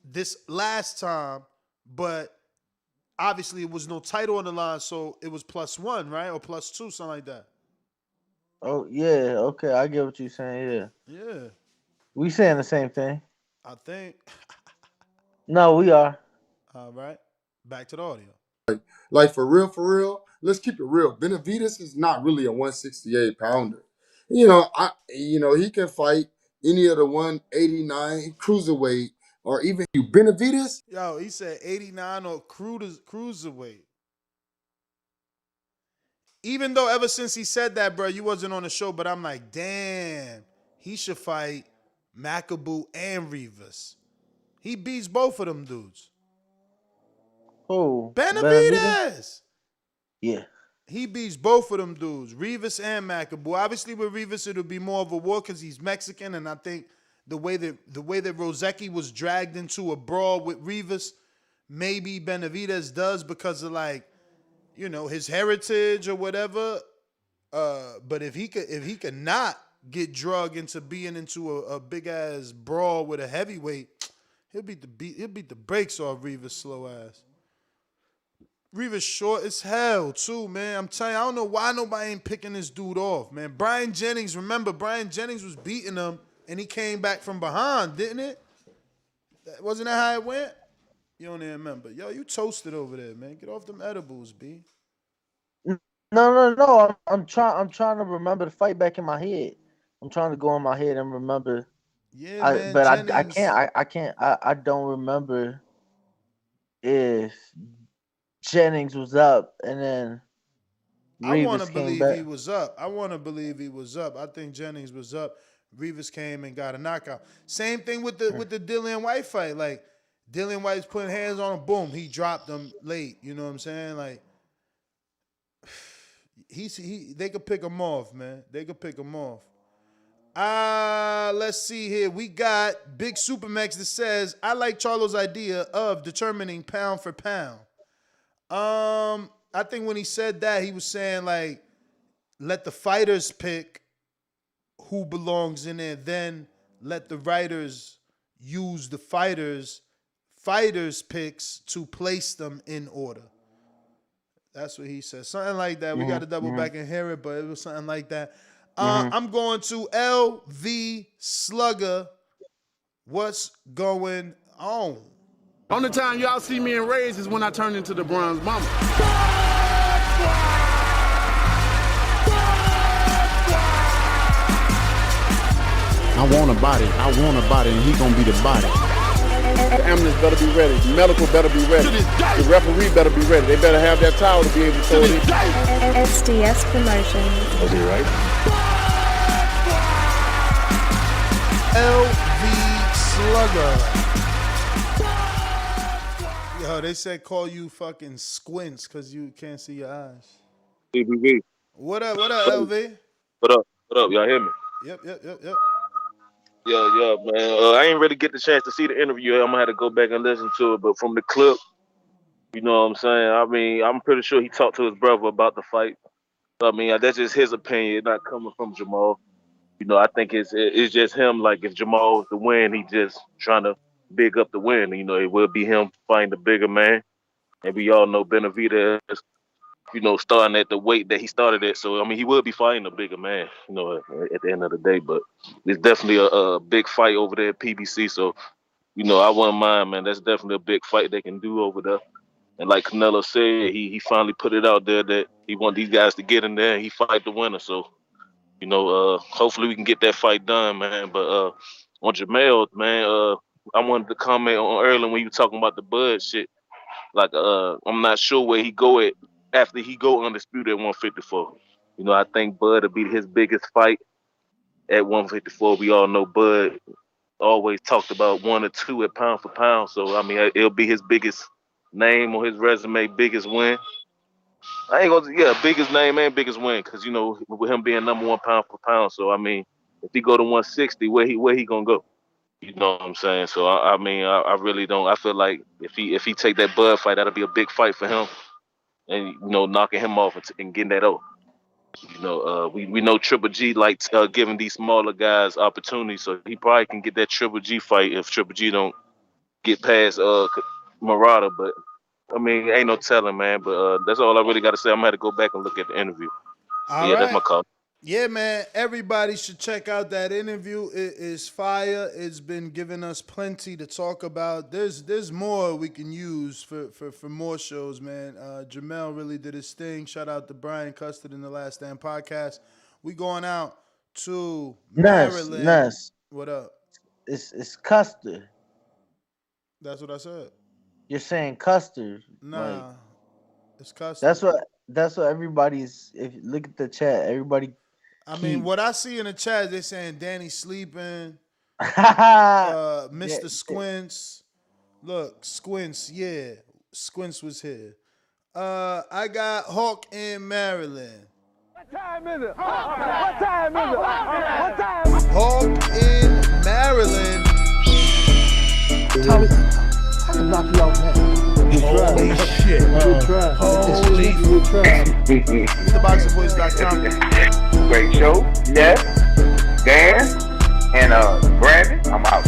this last time, but obviously it was no title on the line, so it was +1, right? Or +2, something like that. Oh, yeah. Okay, I get what you're saying. Yeah. Yeah. We saying the same thing. I think. No, we are. All right. Back to the audio. For real, let's keep it real. Benavidez is not really a 168-pounder. He can fight any of the 189 cruiserweight or even Benavidez. Yo, he said 89 or cruiserweight. Even though ever since he said that, bro, you wasn't on the show, but I'm like, damn, he should fight Macaboo and Rivas. He beats both of them dudes. Who? Benavidez. Yeah. He beats both of them dudes, Rivas and McAboy. Obviously, with Rivas, it'll be more of a war because he's Mexican, and I think the way that Rozecki was dragged into a brawl with Rivas, maybe Benavidez does because of like, his heritage or whatever. But if he could not get drugged into being into a big ass brawl with a heavyweight, he'll beat the brakes off Rivas' slow ass. Rivas short as hell too, man. I'm telling you, I don't know why nobody ain't picking this dude off, man. Brian Jennings was beating him and he came back from behind, didn't it? Wasn't that how it went? You don't even remember. Yo, you toasted over there, man. Get off them edibles, B. No. I'm trying to remember the fight back in my head. I'm trying to go in my head and remember. Yeah, man. But Jennings, I can't. I don't remember if Jennings was up and then Rivas came back. he was up. I want to believe he was up. I think Jennings was up. Rivas came and got a knockout. Same thing with the Dillian White fight. Like Dillian White's putting hands on him, boom, he dropped him late. You know what I'm saying? Like they could pick him off, man. They could pick him off. Let's see here. We got Big Supermax that says, I like Charlo's idea of determining pound for pound. I think when he said that, he was saying like, let the fighters pick who belongs in there, then let the writers use the fighters picks to place them in order. That's what he said. Something like that. We got to double back and hear it, but it was something like that. I'm going to LV Slugger. What's going on? Only time y'all see me in Rays is when I turn into the Bronze Mama. I want a body, and he gonna be the body. The ambulance better be ready. The medical better be ready. The referee better be ready. They better have that towel to be able to throw it in. SDS Promotions. Was he right? LV Slugger. Yo, they said call you fucking squints because you can't see your eyes. CBB. What up, LV? What up? Y'all hear me? Yep. Yeah, man. I ain't really get the chance to see the interview. I'm gonna have to go back and listen to it. But from the clip, you know what I'm saying? I mean, I'm pretty sure he talked to his brother about the fight. So, I mean, that's just his opinion, not coming from Jermell. You know, I think it's just him. Like, if Jermell was to win, he just trying to big up the win. You know, it will be him fighting the bigger man. And we all know Benavidez, you know, starting at the weight that he started at. So, I mean, he will be fighting a bigger man, you know, at the end of the day. But it's definitely a big fight over there at PBC. So, you know, I wouldn't mind, man. That's definitely a big fight they can do over there. And like Canelo said, he finally put it out there that he want these guys to get in there and he fight the winner. So, you know, hopefully we can get that fight done, man. But on Jermell, man, I wanted to comment on earlier when you were talking about the Bud shit. Like, I'm not sure where he go at after he go undisputed at 154. You know, I think Bud will be his biggest fight at 154. We all know Bud always talked about 1 or 2 at pound for pound. So, I mean, it'll be his biggest name on his resume, biggest win. Biggest name and biggest win, because, you know, with him being number 1 pound for pound. So, I mean, if he go to 160, where he gonna go? You know what I'm saying? So, I mean, I really don't. I feel like if he take that Bud fight, that'll be a big fight for him, and, you know, knocking him off and getting that over. You know, we know Triple G likes giving these smaller guys opportunities, so he probably can get that Triple G fight if Triple G don't get past Murata. But I mean, ain't no telling, man. But that's all I really got to say. I'm gonna have to go back and look at the interview. All right. right. That's my call. Yeah, man. Everybody should check out that interview. It is fire. It's been giving us plenty to talk about. There's more we can use for more shows, man. Jermell really did his thing. Shout out to Brian Custard in the Last Stand podcast. We going out to Maryland. Ness. What up? It's Custard. That's what I said. You're saying Custard. Nah, it's Custard. That's what everybody's. If you look at the chat, everybody. I mean, what I see in the chat, they're saying Danny sleeping, Mr. Squints. Look, Squints, yeah. Squints was here. I got Hawk in Maryland. What time is it? What time is it? What time? Hawk in Maryland. Tommy, I can knock you out now. Holy shit. Good try. Holy good try. TheBoxingVoice.com. Great show. Yes. Dan and Brandon. I'm out.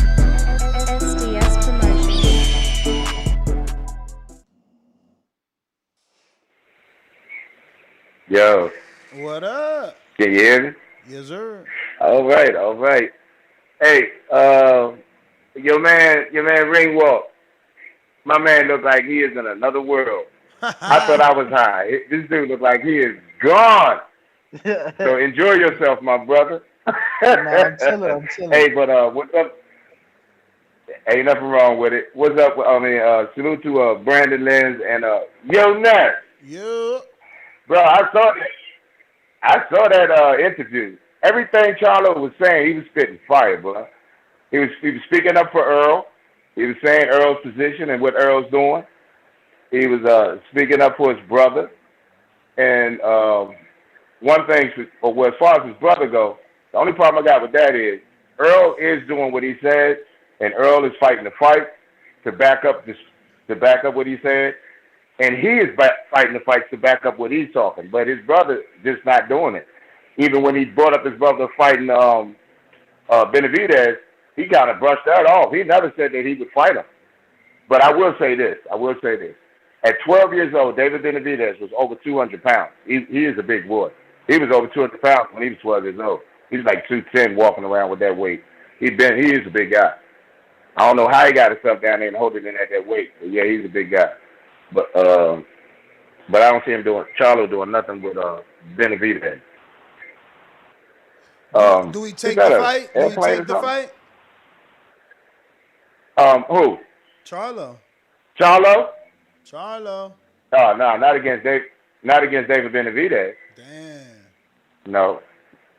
SDS Promotions. Yo. What up? Can you hear me? Yes, sir. All right. Hey, your man Ringwalk. My man looked like he is in another world. I thought I was high. This dude looked like he is gone. So enjoy yourself, my brother. I'm chilling. Hey, but what's up? Ain't nothing wrong with it. What's up? Salute to Brandon Lenz and Yo Ness. Yo. Bro, I saw that interview. Everything Charlo was saying, he was spitting fire, bro. He was speaking up for Earl. He was saying Earl's position and what Earl's doing. He was speaking up for his brother. And one thing, as far as his brother goes, the only problem I got with that is Earl is doing what he said, and Earl is fighting the fight to back up what he said. And he is fighting the fights to back up what he's talking. But his brother just not doing it. Even when he brought up his brother fighting Benavidez, he kind of brushed that off. He never said that he would fight him. But I will say this. At 12 years old, David Benavidez was over 200 pounds. He is a big boy. He was over 200 pounds when he was 12 years old. He's like 210 walking around with that weight. He is a big guy. I don't know how he got himself down there and holding it at that weight. But yeah, he's a big guy. But I don't see him Charlo doing nothing with Benavidez. Do we take the fight? Who? Charlo. Charlo? Charlo. Oh, no, not against David Benavidez. Damn. No,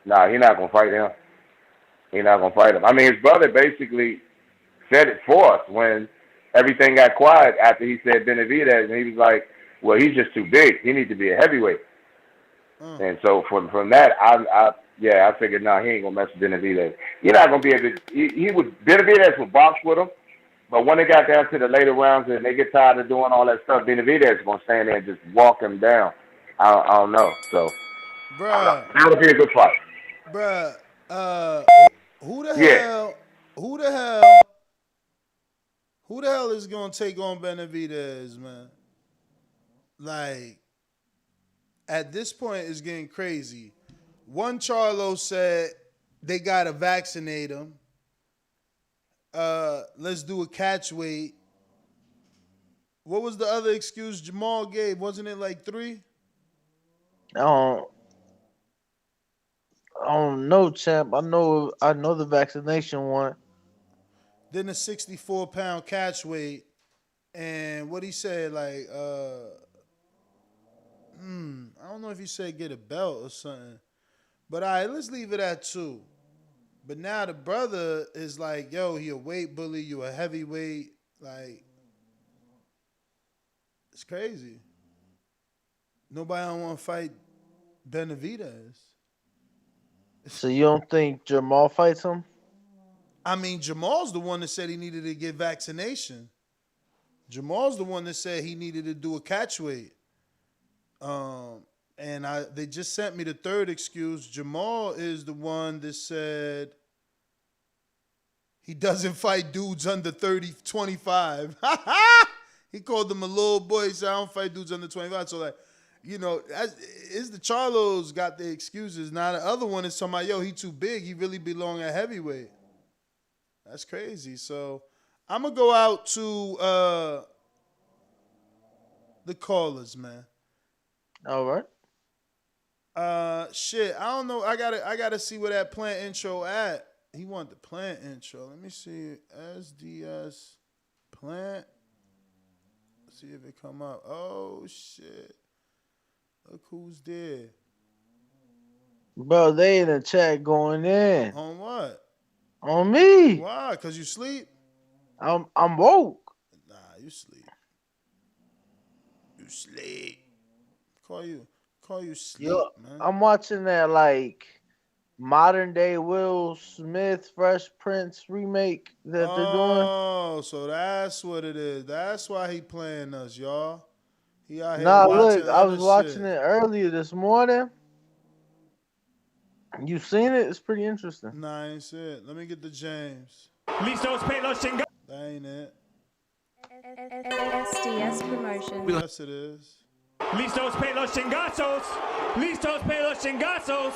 he's not gonna fight him. I mean, his brother basically said it for us when everything got quiet after he said Benavidez, and he was like, "Well, he's just too big. He needs to be a heavyweight." And so from that, I figured, he ain't gonna mess with Benavidez. You're not gonna be able to. Benavidez would box with him, but when it got down to the later rounds and they get tired of doing all that stuff, Benavidez is gonna stand there and just walk him down. I don't know. So, bruh, that would be a good fight. Bruh, who the hell is gonna take on Benavidez, man? Like, at this point, it's getting crazy. One Charlo said they gotta vaccinate him. Let's do a catch weight. What was the other excuse Jamal gave? Wasn't it like 3? I don't know, champ. I know the vaccination one. Then a 64-pound catch weight, and what he said, like, I don't know if he said get a belt or something. But all right, let's leave it at 2. But now the brother is like, yo, he a weight bully, you a heavyweight. Like, it's crazy. Nobody don't want to fight Benavidez. So you don't think Jermell fights him? I mean, Jamal's the one that said he needed to get vaccination. Jamal's the one that said he needed to do a catch weight. And they just sent me the third excuse. Jermell is the one that said he doesn't fight dudes under 25. He called them a little boy. He said, I don't fight dudes under 25. So, like, you know, it's the Charlos got the excuses. Now, the other one is talking about, yo, he too big. He really belong at heavyweight. That's crazy. So, I'm going to go out to the callers, man. All right. Shit, I don't know. I gotta see where that plant intro at. He wanted the plant intro. Let me see. SDS plant. Let's see if it come up. Oh shit. Look who's there. Bro, they in the chat going in. On what? On me. Why? Cause you sleep? I'm woke. Nah, you sleep. You sleep. Call you sleep, Yo, man. I'm watching that like modern day Will Smith Fresh Prince remake that they're doing. Oh, so that's what it is. That's why he playing us, y'all. He out here Nah, watching look, I other was watching shit. it earlier this morning. You seen it? It's pretty interesting. Nah, I ain't see it. Let me get the James. Listos pelos chingados. That ain't it. SDS Promotion. Yes, it is. Listos pelos chingazos. Listos pelos chingazos.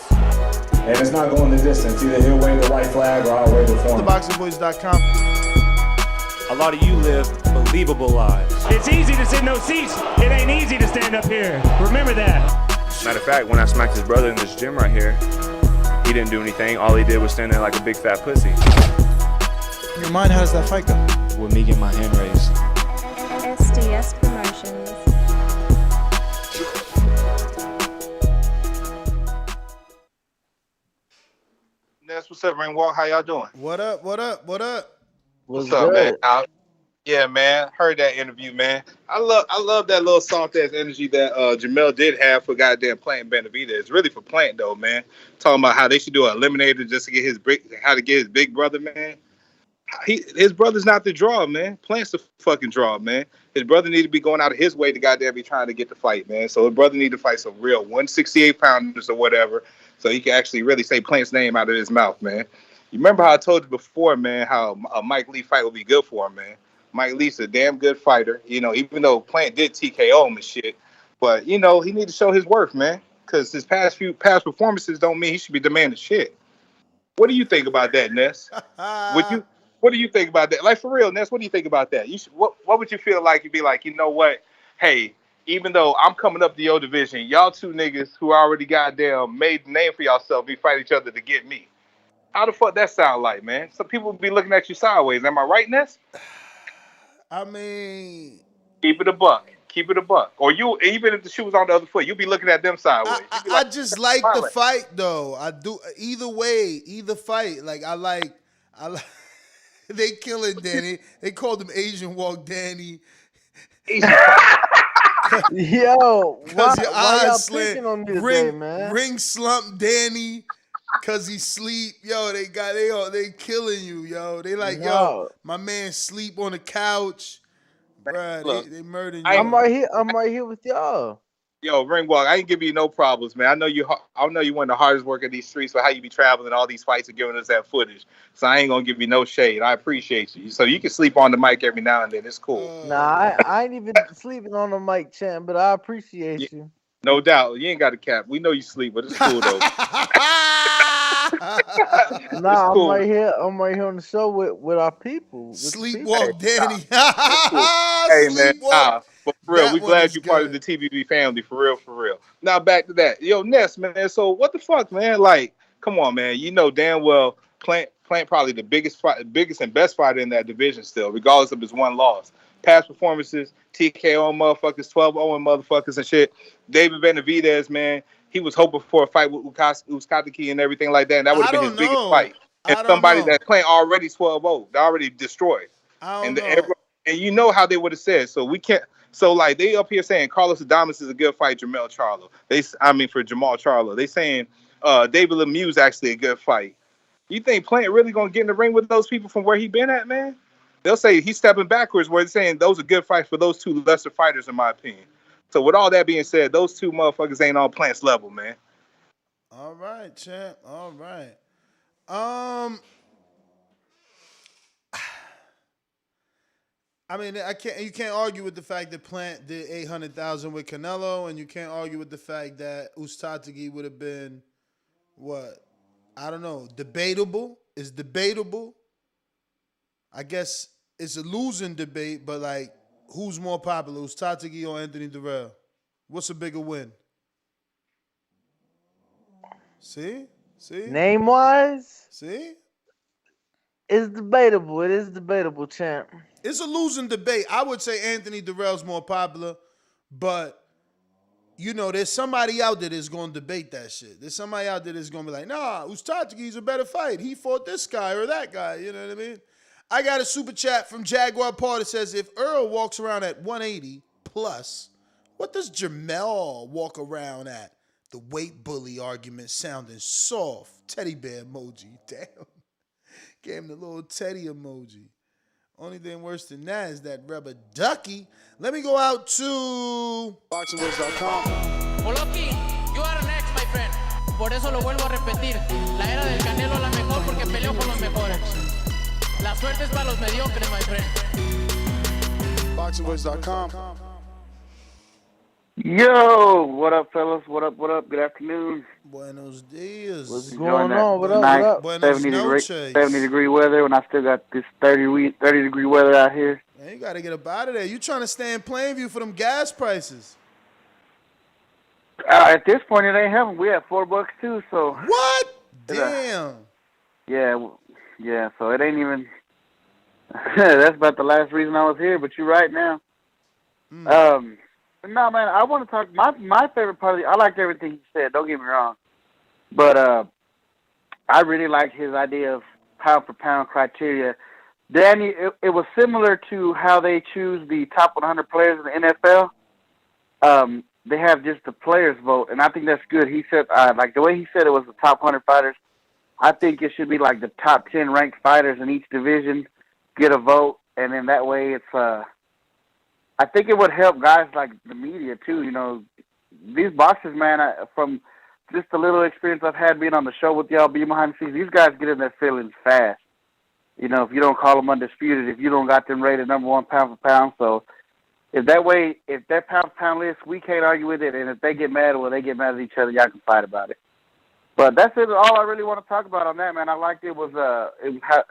And it's not going the distance. Either he'll wave the white flag or I'll wave the form. TheBoxingVoice.com. A lot of you live believable lives. It's easy to sit in those seats. It ain't easy to stand up here. Remember that. Matter of fact, when I smacked his brother in this gym right here, he didn't do anything. All he did was stand there like a big fat pussy. In your mind, how does that fight go? With me getting my hand raised. SDS Promotions. That's what's up, Ringwalk. How y'all doing? What up? What up? What up? What's up, man? Yeah, man. Heard that interview, man. I love that little soft ass energy that Jermell did have for goddamn Plant Benavidez. It's really for Plant though, man. Talking about how they should do an eliminator just to get how to get his big brother, man. His brother's not the draw, man. Plant's the fucking draw, man. His brother need to be going out of his way to goddamn be trying to get the fight, man. So his brother need to fight some real 168 pounders or whatever, so he can actually really say Plant's name out of his mouth, man. You remember how I told you before, man, how a Mike Lee fight would be good for him, man. Mike Lee's a damn good fighter, you know, even though Plant did TKO him and shit. But, you know, he need to show his worth, man, because his past performances don't mean he should be demanding shit. What do you think about that, Ness? What do you think about that? Like, for real, Ness, what do you think about that? What would you feel like? You'd be like, you know what? Hey, even though I'm coming up to your division, y'all two niggas who already goddamn made the name for y'allself, be fight each other to get me. How the fuck that sound like, man? Some people be looking at you sideways. Am I right, Ness? I mean, keep it a buck. Keep it a buck. Or you, even if the shoe was on the other foot, you'll be looking at them sideways. I just like the fight though. I do either way, either fight. Like I like. They killing Danny. They called him Asian Walk Danny. Yo, why your y'all eyes picking slant. on me today, man? Ring slump Danny. Cause he sleep, yo. They killing you, yo. They like, yo, my man sleep on the couch, bruh. They murdering you. I'm right here with y'all. Yo, Ringwalk, I ain't give you no problems, man. I know you one of the hardest work in these streets for how you be traveling all these fights and giving us that footage. So I ain't gonna give you no shade. I appreciate you. So you can sleep on the mic every now and then. It's cool. Nah, I ain't even sleeping on the mic, champ, but I appreciate you. No doubt. You ain't got a cap. We know you sleep, but it's cool though. Nah, cool. I'm right here on the show with our people. Sleepwalk Danny. Hey man, but for real, we glad you part of the TBB family. For real. Now back to that. Yo, Ness, man. So what the fuck, man? Like, come on, man. You know damn well Plant probably the biggest and best fighter in that division still, regardless of his one loss. Past performances, TKO motherfuckers, 12-0 motherfuckers and shit. David Benavidez, man, he was hoping for a fight with Uzcategui and everything like that, and that would have been his biggest fight. And somebody that's playing already 12-0, they already destroyed. And you know how they would have said. So we can't. So like they up here saying Carlos Adames is a good fight. Jermell Charlo. For Jermell Charlo, they saying David Lemieux is actually a good fight. You think Plant really gonna get in the ring with those people from where he been at, man? They'll say he's stepping backwards, where they're saying those are good fights for those two lesser fighters, in my opinion. So with all that being said, those two motherfuckers ain't on Plant's level, man. All right, champ. All right. I mean, you can't argue with the fact that Plant did 800,000 with Canelo, and you can't argue with the fact that Uzcategui would have been what? I don't know. Debatable. It's debatable. I guess it's a losing debate, but like, who's more popular, Uzcategui or Anthony Durrell? What's a bigger win? See? Name wise? See? It's debatable. It is debatable, champ. It's a losing debate. I would say Anthony Durrell's more popular, but you know, there's somebody out there that's going to debate that shit. There's somebody out there that's going to be like, nah, Uzcategui's a better fight. He fought this guy or that guy. You know what I mean? I got a super chat from Jaguar Paul that says, if Earl walks around at 180 plus, What does Jermell walk around at? The weight bully argument sounding soft. Teddy bear emoji. Damn. Gave him the little teddy emoji. Only thing worse than that is that rubber ducky. Let me go out to BoxingWords.com. Oloki, you are next, my friend. Por eso lo vuelvo a repetir. La era del Canelo es la mejor porque peleó con los mejores. La suerte es para los mediocres, my friend. BoxingWords.com. Yo, what up, fellas? What up? What up? Good afternoon. Buenos dias. What's Enjoying going on? What up? nice What up? 70-degree weather when I still got this 30-degree weather out here. Man, you got to get up out of there. You trying to stay in Plainview for them gas prices. At this point, it ain't heaven. We at $4 too, so. What? Damn. Yeah, so it ain't even. That's about the last reason I was here, but you're right now. No, man, I want to talk. My favorite part of I liked everything he said. Don't get me wrong, but I really like his idea of pound for pound criteria. Danny, it was similar to how they choose the top 100 players in the NFL. They have just the players vote, and I think that's good. He said, like the way he said it was the top 100 fighters. I think it should be like the top 10 ranked fighters in each division get a vote, and then that way it's. I think it would help guys like the media too. You know, these boxers, man. From just the little experience I've had being on the show with y'all, being behind the scenes, these guys get in their feelings fast. You know, if you don't call them undisputed, if you don't got them rated number one pound for pound, so if that way, if that pound for pound list, we can't argue with it, and if they get mad, well, they get mad at each other, y'all can fight about it. But that's it. All I really want to talk about on that, man. I liked it was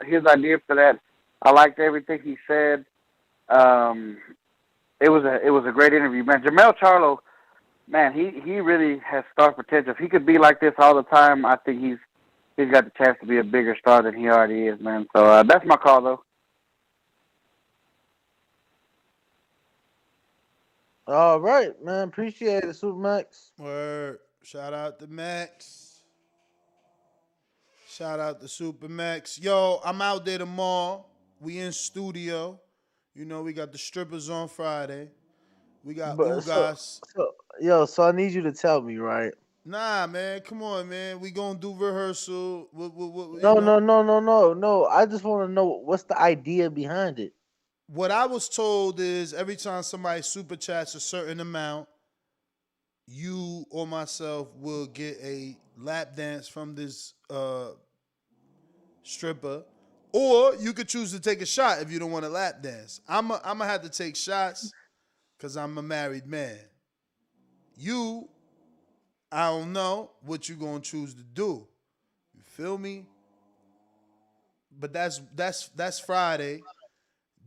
his idea for that. I liked everything he said. It was a great interview, man. Jermell Charlo, man, he really has star potential. If he could be like this all the time, I think he's got the chance to be a bigger star than he already is, man. So that's my call, though. All right, man. Appreciate it, Supermax. Word. Shout out to Max. Shout out to Supermax. Yo, I'm out there tomorrow. We in studio. You know, we got the strippers on Friday. We got Ugas. So I need you to tell me, right? Nah, man, come on, man. We gonna do rehearsal. No. I just want to know what's the idea behind it. What I was told is every time somebody super chats a certain amount, you or myself will get a lap dance from this stripper. Or you could choose to take a shot if you don't want to lap dance. I'm gonna have to take shots because I'm a married man. You, I don't know what you're gonna choose to do. You feel me? But that's Friday.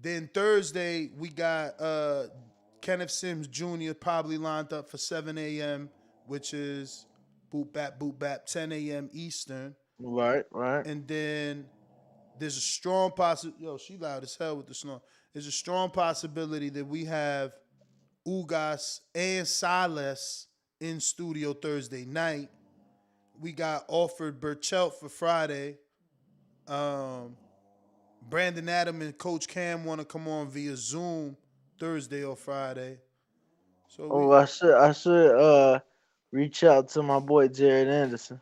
Then Thursday we got Kenneth Sims Jr. probably lined up for 7 a.m., which is boop bap, 10 a.m. Eastern. Right. And then there's a strong possibility. Yo, she loud as hell with the snore. There's a strong possibility that we have Ugas and Silas in studio Thursday night. We got Alfred Burchelt for Friday. Brandon Adam and Coach Cam want to come on via Zoom Thursday or Friday. So I should reach out to my boy Jared Anderson.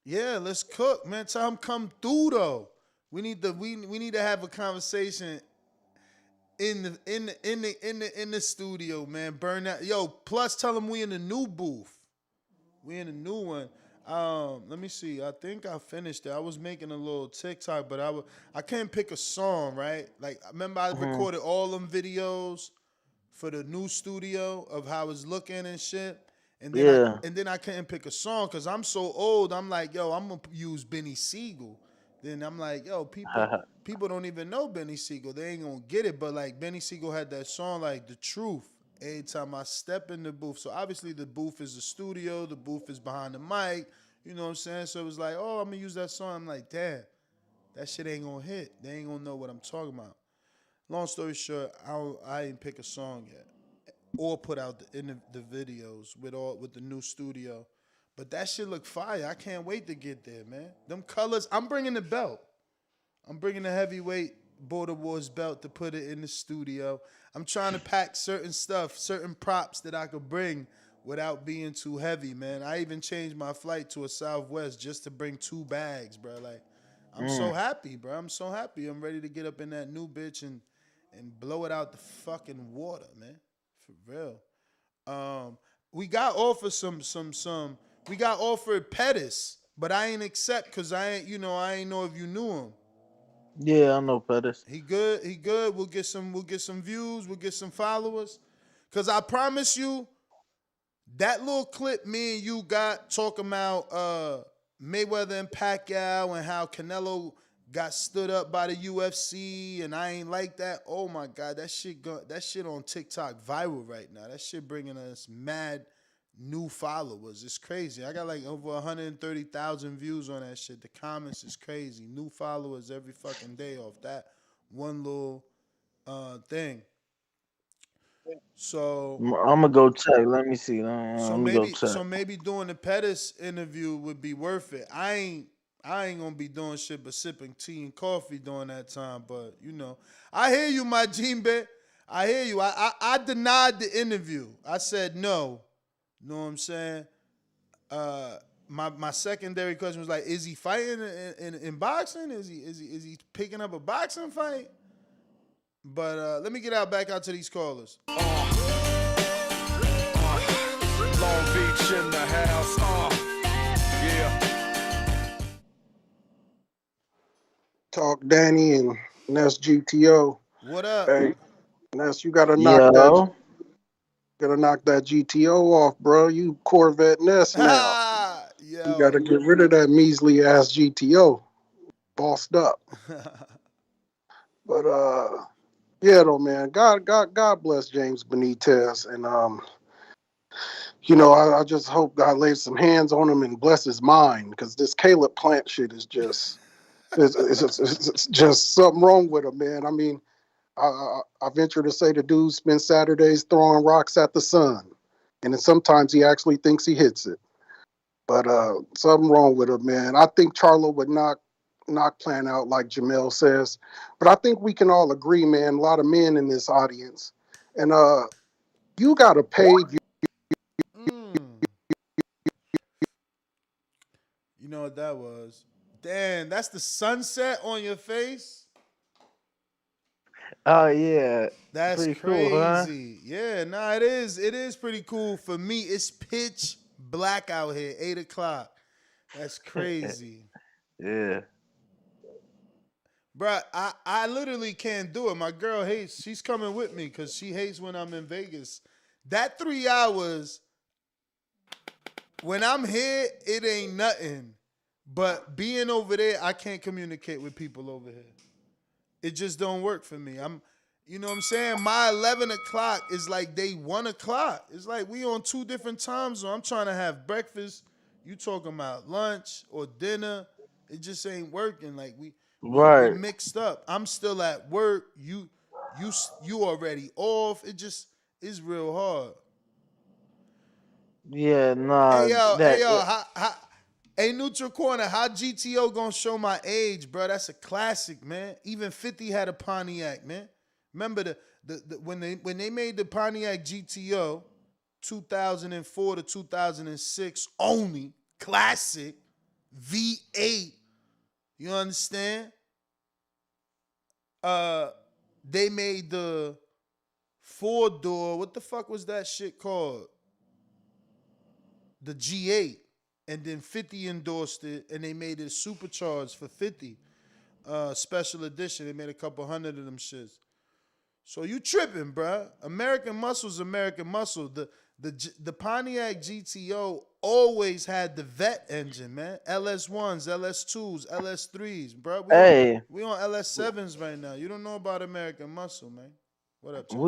Yeah, let's cook, man. Tell him come through though. We need to have a conversation in the studio, man. Burn that. Yo, plus tell him we in the new booth. We in the new one. Let me see. I think I finished it. I was making a little TikTok, but I couldn't pick a song, right? Like, remember I recorded all them videos for the new studio of how it's looking and shit. And then I couldn't pick a song because I'm so old. I'm like, yo, I'm gonna use Benny Siegel. Then I'm like, yo, people don't even know Benny Siegel. They ain't gonna get it. But like Benny Siegel had that song like The Truth. Every time I step in the booth. So obviously the booth is the studio. The booth is behind the mic. You know what I'm saying? So it was like, oh, I'm gonna use that song. I'm like, damn, that shit ain't gonna hit. They ain't gonna know what I'm talking about. Long story short, I ain't pick a song yet. Or put out the videos with the new studio. But that shit look fire. I can't wait to get there, man. Them colors. I'm bringing the belt. I'm bringing the heavyweight Border Wars belt to put it in the studio. I'm trying to pack certain stuff, certain props that I could bring without being too heavy, man. I even changed my flight to a Southwest just to bring 2 bags, bro. Like, I'm so happy, bro. I'm so happy. I'm ready to get up in that new bitch and blow it out the fucking water, man. For real. We got offered we got offered Pettis, but I ain't accept because I ain't know if you knew him. Yeah, I know Pettis. He good. He good. We'll get some views. We'll get some followers. Cause I promise you, that little clip me and you got talking about Mayweather and Pacquiao and how Canelo got stood up by the UFC and I ain't like that. Oh my God, that shit on TikTok viral right now. That shit bringing us mad new followers. It's crazy. I got like over 130,000 views on that shit. The comments is crazy. New followers every fucking day off that one little thing. So I'm gonna go check. Let me see. Let me go check. maybe doing the Pettis interview would be worth it. I ain't gonna be doing shit but sipping tea and coffee during that time. But I hear you, my Jimbe. I hear you. I denied the interview. I said no. Know what I'm saying? My secondary question was like, is he fighting in boxing? Is he picking up a boxing fight? But let me get back out to these callers. Long Beach in the house. Yeah. Talk Danny and Ness GTO. What up? Hey, Ness, you gotta knock that GTO off, bro. You Corvette Ness now. You gotta get rid of that measly ass GTO. Bossed up. But yeah though, man. God bless James Benitez. And I just hope God lays some hands on him and bless his mind, because this Caleb Plant shit is just it's just something wrong with him, man. I mean, I venture to say the dude spends Saturdays throwing rocks at the sun, and then sometimes he actually thinks he hits it. But something wrong with him, man. I think Charlo would knock Plant out, like Jermell says. But I think we can all agree, man. A lot of men in this audience, and you got to pay. You know what that was? Damn, that's the sunset on your face? Oh yeah, That's pretty crazy. cool, huh? Yeah, nah, it is. It is pretty cool. For me, it's pitch black out here, 8 o'clock. That's crazy. Yeah. Bruh, I literally can't do it. My girl hates. She's coming with me because she hates when I'm in Vegas. That 3 hours, when I'm here, it ain't nothing. But being over there, I can't communicate with people over here. It just don't work for me. You know what I'm saying? My 11 o'clock is like they 1 o'clock. It's like we on 2 different times. So I'm trying to have breakfast. You talking about lunch or dinner. It just ain't working. Like we mixed up. I'm still at work. You already off. It just is real hard. Yeah, nah. Hey yo, hey, Neutral Corner, how GTO gonna show my age, bro? That's a classic, man. Even 50 had a Pontiac, man. Remember when they made the Pontiac GTO, 2004 to 2006 only, classic, V8. You understand? They made the 4-door. What the fuck was that shit called? The G8. And then 50 endorsed it, and they made it supercharged for 50. Special edition. They made a couple hundred of them shits. So you tripping, bruh. American Muscle's American Muscle. The Pontiac GTO always had the vet engine, man. LS1s, LS2s, LS3s, bruh. We on LS7s right now. You don't know about American Muscle, man. What up, Chuck?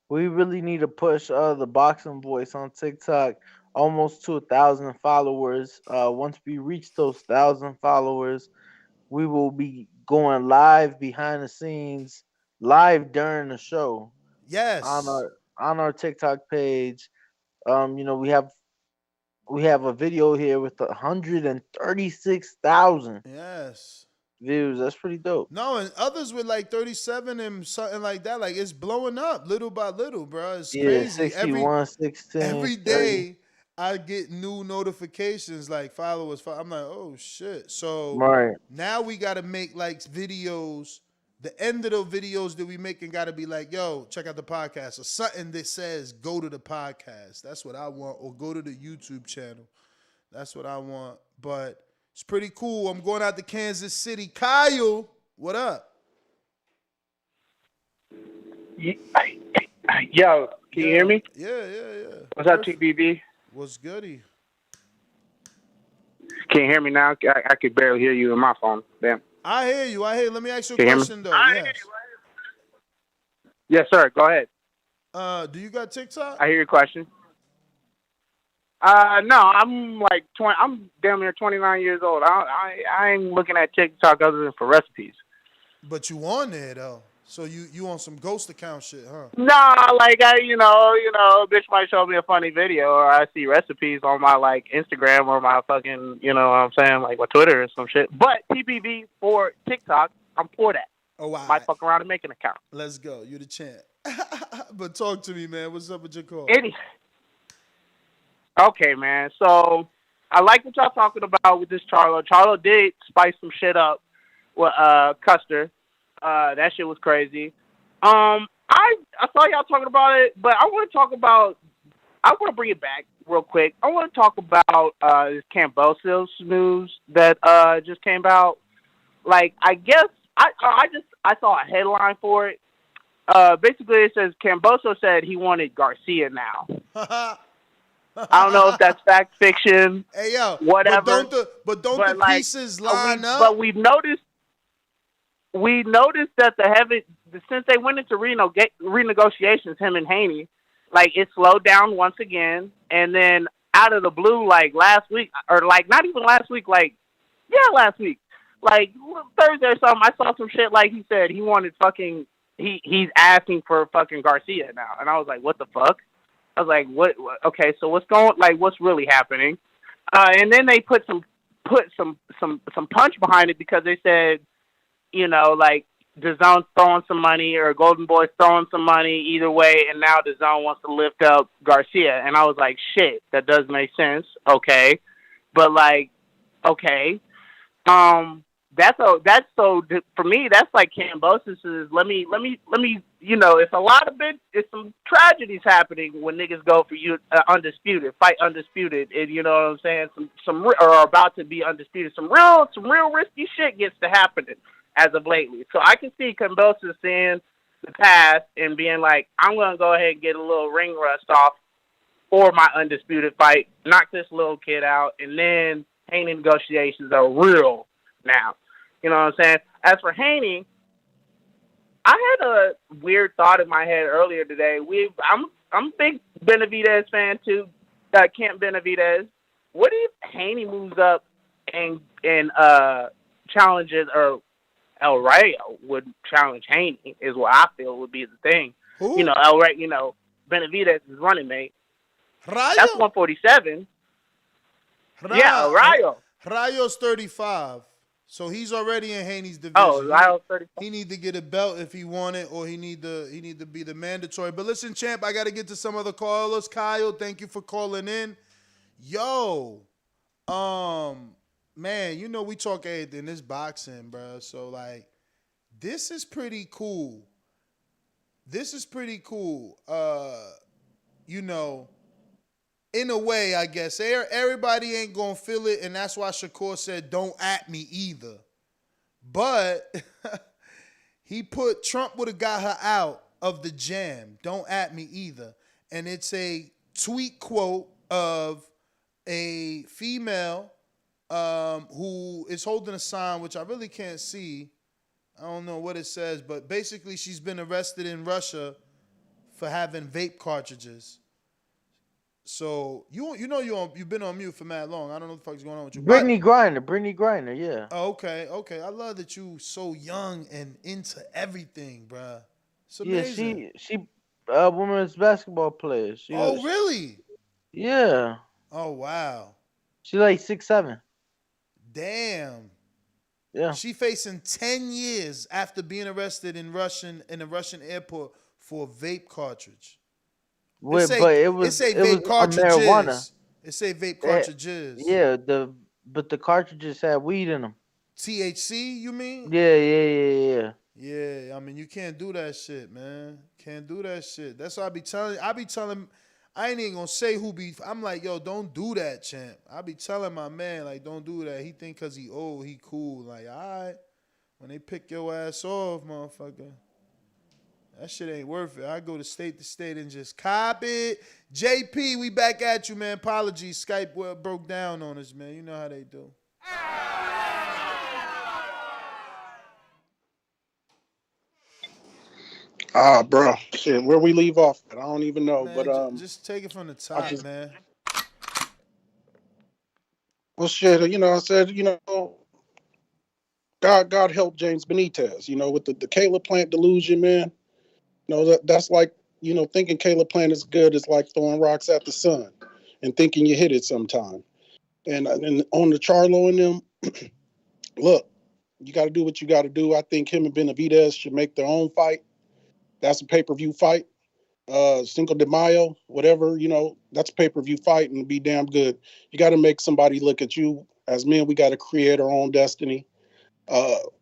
We really need to push the boxing voice on TikTok almost to 1,000 followers. Once we reach those 1,000 followers, we will be going live behind the scenes, live during the show. Yes. On our TikTok page. We have a video here with 136,000. Yes. views. That's pretty dope. No, and others with like 37 and something like that. Like it's blowing up little by little, bro. It's Yeah, crazy. 61, 16, Every 30. day I get new notifications like followers. I'm like, oh shit. So Right. now we got to make like videos. The end of the videos that we making got to be like, yo, check out the podcast or something that says go to the podcast. That's what I want, or go to the YouTube channel. That's what I want. But it's pretty cool. I'm going out to Kansas City. Kyle, what up? Yo, can you hear me? Yeah. What's up, TBB? What's goody? Can you hear me now? I could barely hear you in my phone. Damn. I hear you. Let me ask you a Can you hear me? question, though. Yes. Yes, sir. Go ahead. Do you got TikTok? I hear your question. No, I'm like 20. I'm damn near 29 years old. I ain't looking at TikTok other than for recipes. But you on there though, so you on some ghost account shit, huh? Nah, like you know, a bitch might show me a funny video, or I see recipes on my like Instagram or my fucking, you know what I'm saying, like my Twitter or some shit. But TBV for TikTok, I'm for that. Oh wow. Might fuck around and make an account. Let's go. You the champ. But talk to me, man. What's up with your call? Okay, man. So I like what y'all talking about with this Charlo. Charlo did spice some shit up with Custer. That shit was crazy. I saw y'all talking about it, but I want to bring it back real quick. I want to talk about this Cambosos news that just came out. Like, I guess I saw a headline for it. Basically, it says Camboso said he wanted Garcia now. I don't know if that's fact, fiction, hey, yo, whatever. But don't the like, pieces line up? But we noticed that since they went into renegotiations, him and Haney, like it slowed down once again, and then out of the blue, like last week, or like not even last week, like last week, like Thursday or something, I saw some shit like he said he wanted fucking. He's asking for fucking Garcia now, and I was like, what the fuck? I was like, what? Okay, so what's really happening? And then they put some punch behind it because they said, you know, like Dazn throwing some money or Golden Boy throwing some money either way, and now Dazn wants to lift up Garcia, and I was like, shit, that does make sense, okay, but like, okay, that's so for me. That's like Cambosis' let me. You know, it's some tragedies happening when niggas go for you fight undisputed, and you know what I'm saying. Some or about to be undisputed. Some real risky shit gets to happening as of lately. So I can see Cambosis seeing the past and being like, I'm gonna go ahead and get a little ring rust off for my undisputed fight, knock this little kid out, and then Haney negotiations are real now. You know what I'm saying? As for Haney, I had a weird thought in my head earlier today. I'm a big Benavidez fan too, Camp Benavidez. What if Haney moves up and challenges, or El Rayo would challenge Haney? Is what I feel would be the thing. Who? You know, Benavidez is running mate. Rayo? That's 147. Yeah, El Rayo. Rayo's 35. So he's already in Haney's division. Oh, Rayo's 35. He need to get a belt if he want it, or he need to be the mandatory. But listen, champ, I got to get to some other callers. Kyle, thank you for calling in. Yo, man, you know we talk everything. This boxing, bro. So like, this is pretty cool. You know, in a way, I guess everybody ain't gonna feel it, and that's why Shakur said, "Don't at me either." But he put Trump would have got her out of the jam. Don't at me either, and it's a tweet quote of a female who is holding a sign, which I really can't see. I don't know what it says, but basically, she's been arrested in Russia for having vape cartridges. So you've been on mute for mad long. I don't know what the fuck's going on with you. Brittany Griner, yeah. Oh, okay. I love that you so young and into everything, bruh. It's amazing. Yeah, she women's basketball player. Really? Yeah. Oh wow. She like 6'7". Damn. Yeah. She facing 10 years after being arrested in a Russian airport for a vape cartridge. But it was vape a marijuana. cartridges. It say vape cartridges. Yeah, but the cartridges had weed in them. THC, you mean? Yeah. Yeah, I mean you can't do that shit, man. Can't do that shit. That's what I be telling. I ain't even gonna say who be. I'm like, yo, don't do that, champ. I be telling my man, like, don't do that. He think cause he old, he cool. Like, all right, when they pick your ass off, motherfucker, that shit ain't worth it. I go to state and just cop it. JP, we back at you, man. Apologies, Skype broke down on us, man. You know how they do. Bro, shit, where we leave off at, I don't even know. Man, but just take it from the top, man. Well, shit, I said, God help James Benitez, with the Caleb Plant delusion, man. That's like, thinking Caleb Plant is good is like throwing rocks at the sun and thinking you hit it sometime. And on the Charlo and them, look, you got to do what you got to do. I think him and Benavidez should make their own fight. That's a pay-per-view fight. Cinco de Mayo, whatever, that's a pay-per-view fight and be damn good. You got to make somebody look at you. As men, we got to create our own destiny.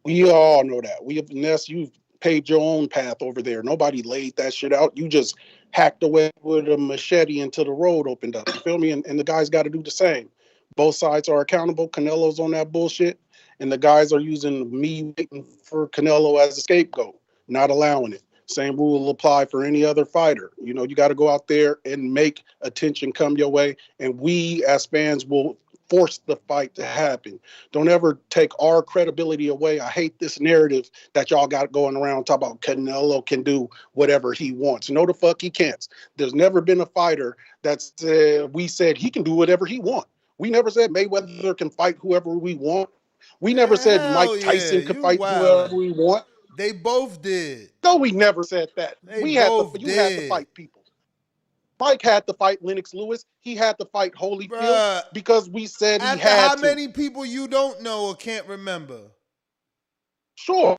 We all know that. Ness, you've paved your own path over there. Nobody laid that shit out. You just hacked away with a machete until the road opened up. You feel me? And the guys got to do the same. Both sides are accountable. Canelo's on that bullshit. And the guys are using me waiting for Canelo as a scapegoat, not allowing it. Same rule will apply for any other fighter. You got to go out there and make attention come your way. And we as fans will force the fight to happen. Don't ever take our credibility away. I hate this narrative that y'all got going around talking about Canelo can do whatever he wants. No, the fuck he can't. There's never been a fighter that's we said he can do whatever he wants. We never said Mayweather can fight whoever we want. We never said Mike Tyson could fight whoever we want. They both did. No, we never said that. You had to fight people. Mike had to fight Lennox Lewis. He had to fight Holyfield because we said he had to. How many people you don't know or can't remember? Sure.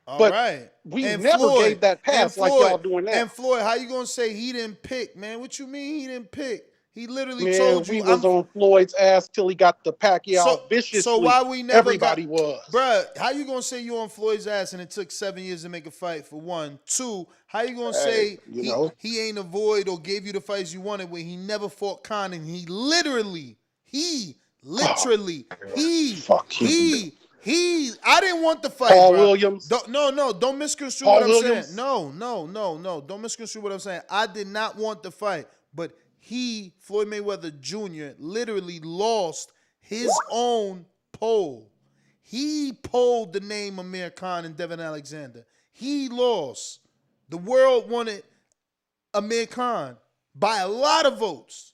All right. We never gave that pass like y'all doing now. And Floyd, how you going to say he didn't pick, man? What you mean he didn't pick? He literally Man, told you. we was on Floyd's ass till he got the Pacquiao viciously. So why we never Everybody was. Bruh, how you going to say you on Floyd's ass and it took 7 years to make a fight for one? Two, how you going to say he ain't avoid or gave you the fights you wanted when he never fought Khan and he literally, I didn't want the fight, Paul bro. Williams. Don't misconstrue what I'm saying. No. Don't misconstrue what I'm saying. I did not want the fight, but Floyd Mayweather Jr., literally lost his own poll. He polled the name Amir Khan and Devin Alexander. He lost. The world wanted Amir Khan by a lot of votes.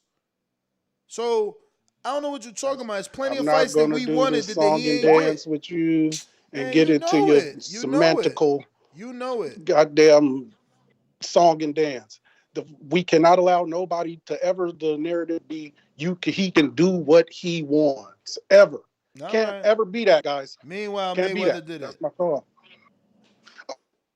So I don't know what you're talking about. There's plenty of fights that we wanted that he ain't dance with you and get into your semantical. You know it. Goddamn song and dance. We cannot allow nobody to ever the narrative be he can do what he wants ever. Can't ever be that, guys. Meanwhile, Can't Mayweather did it. That's my thought.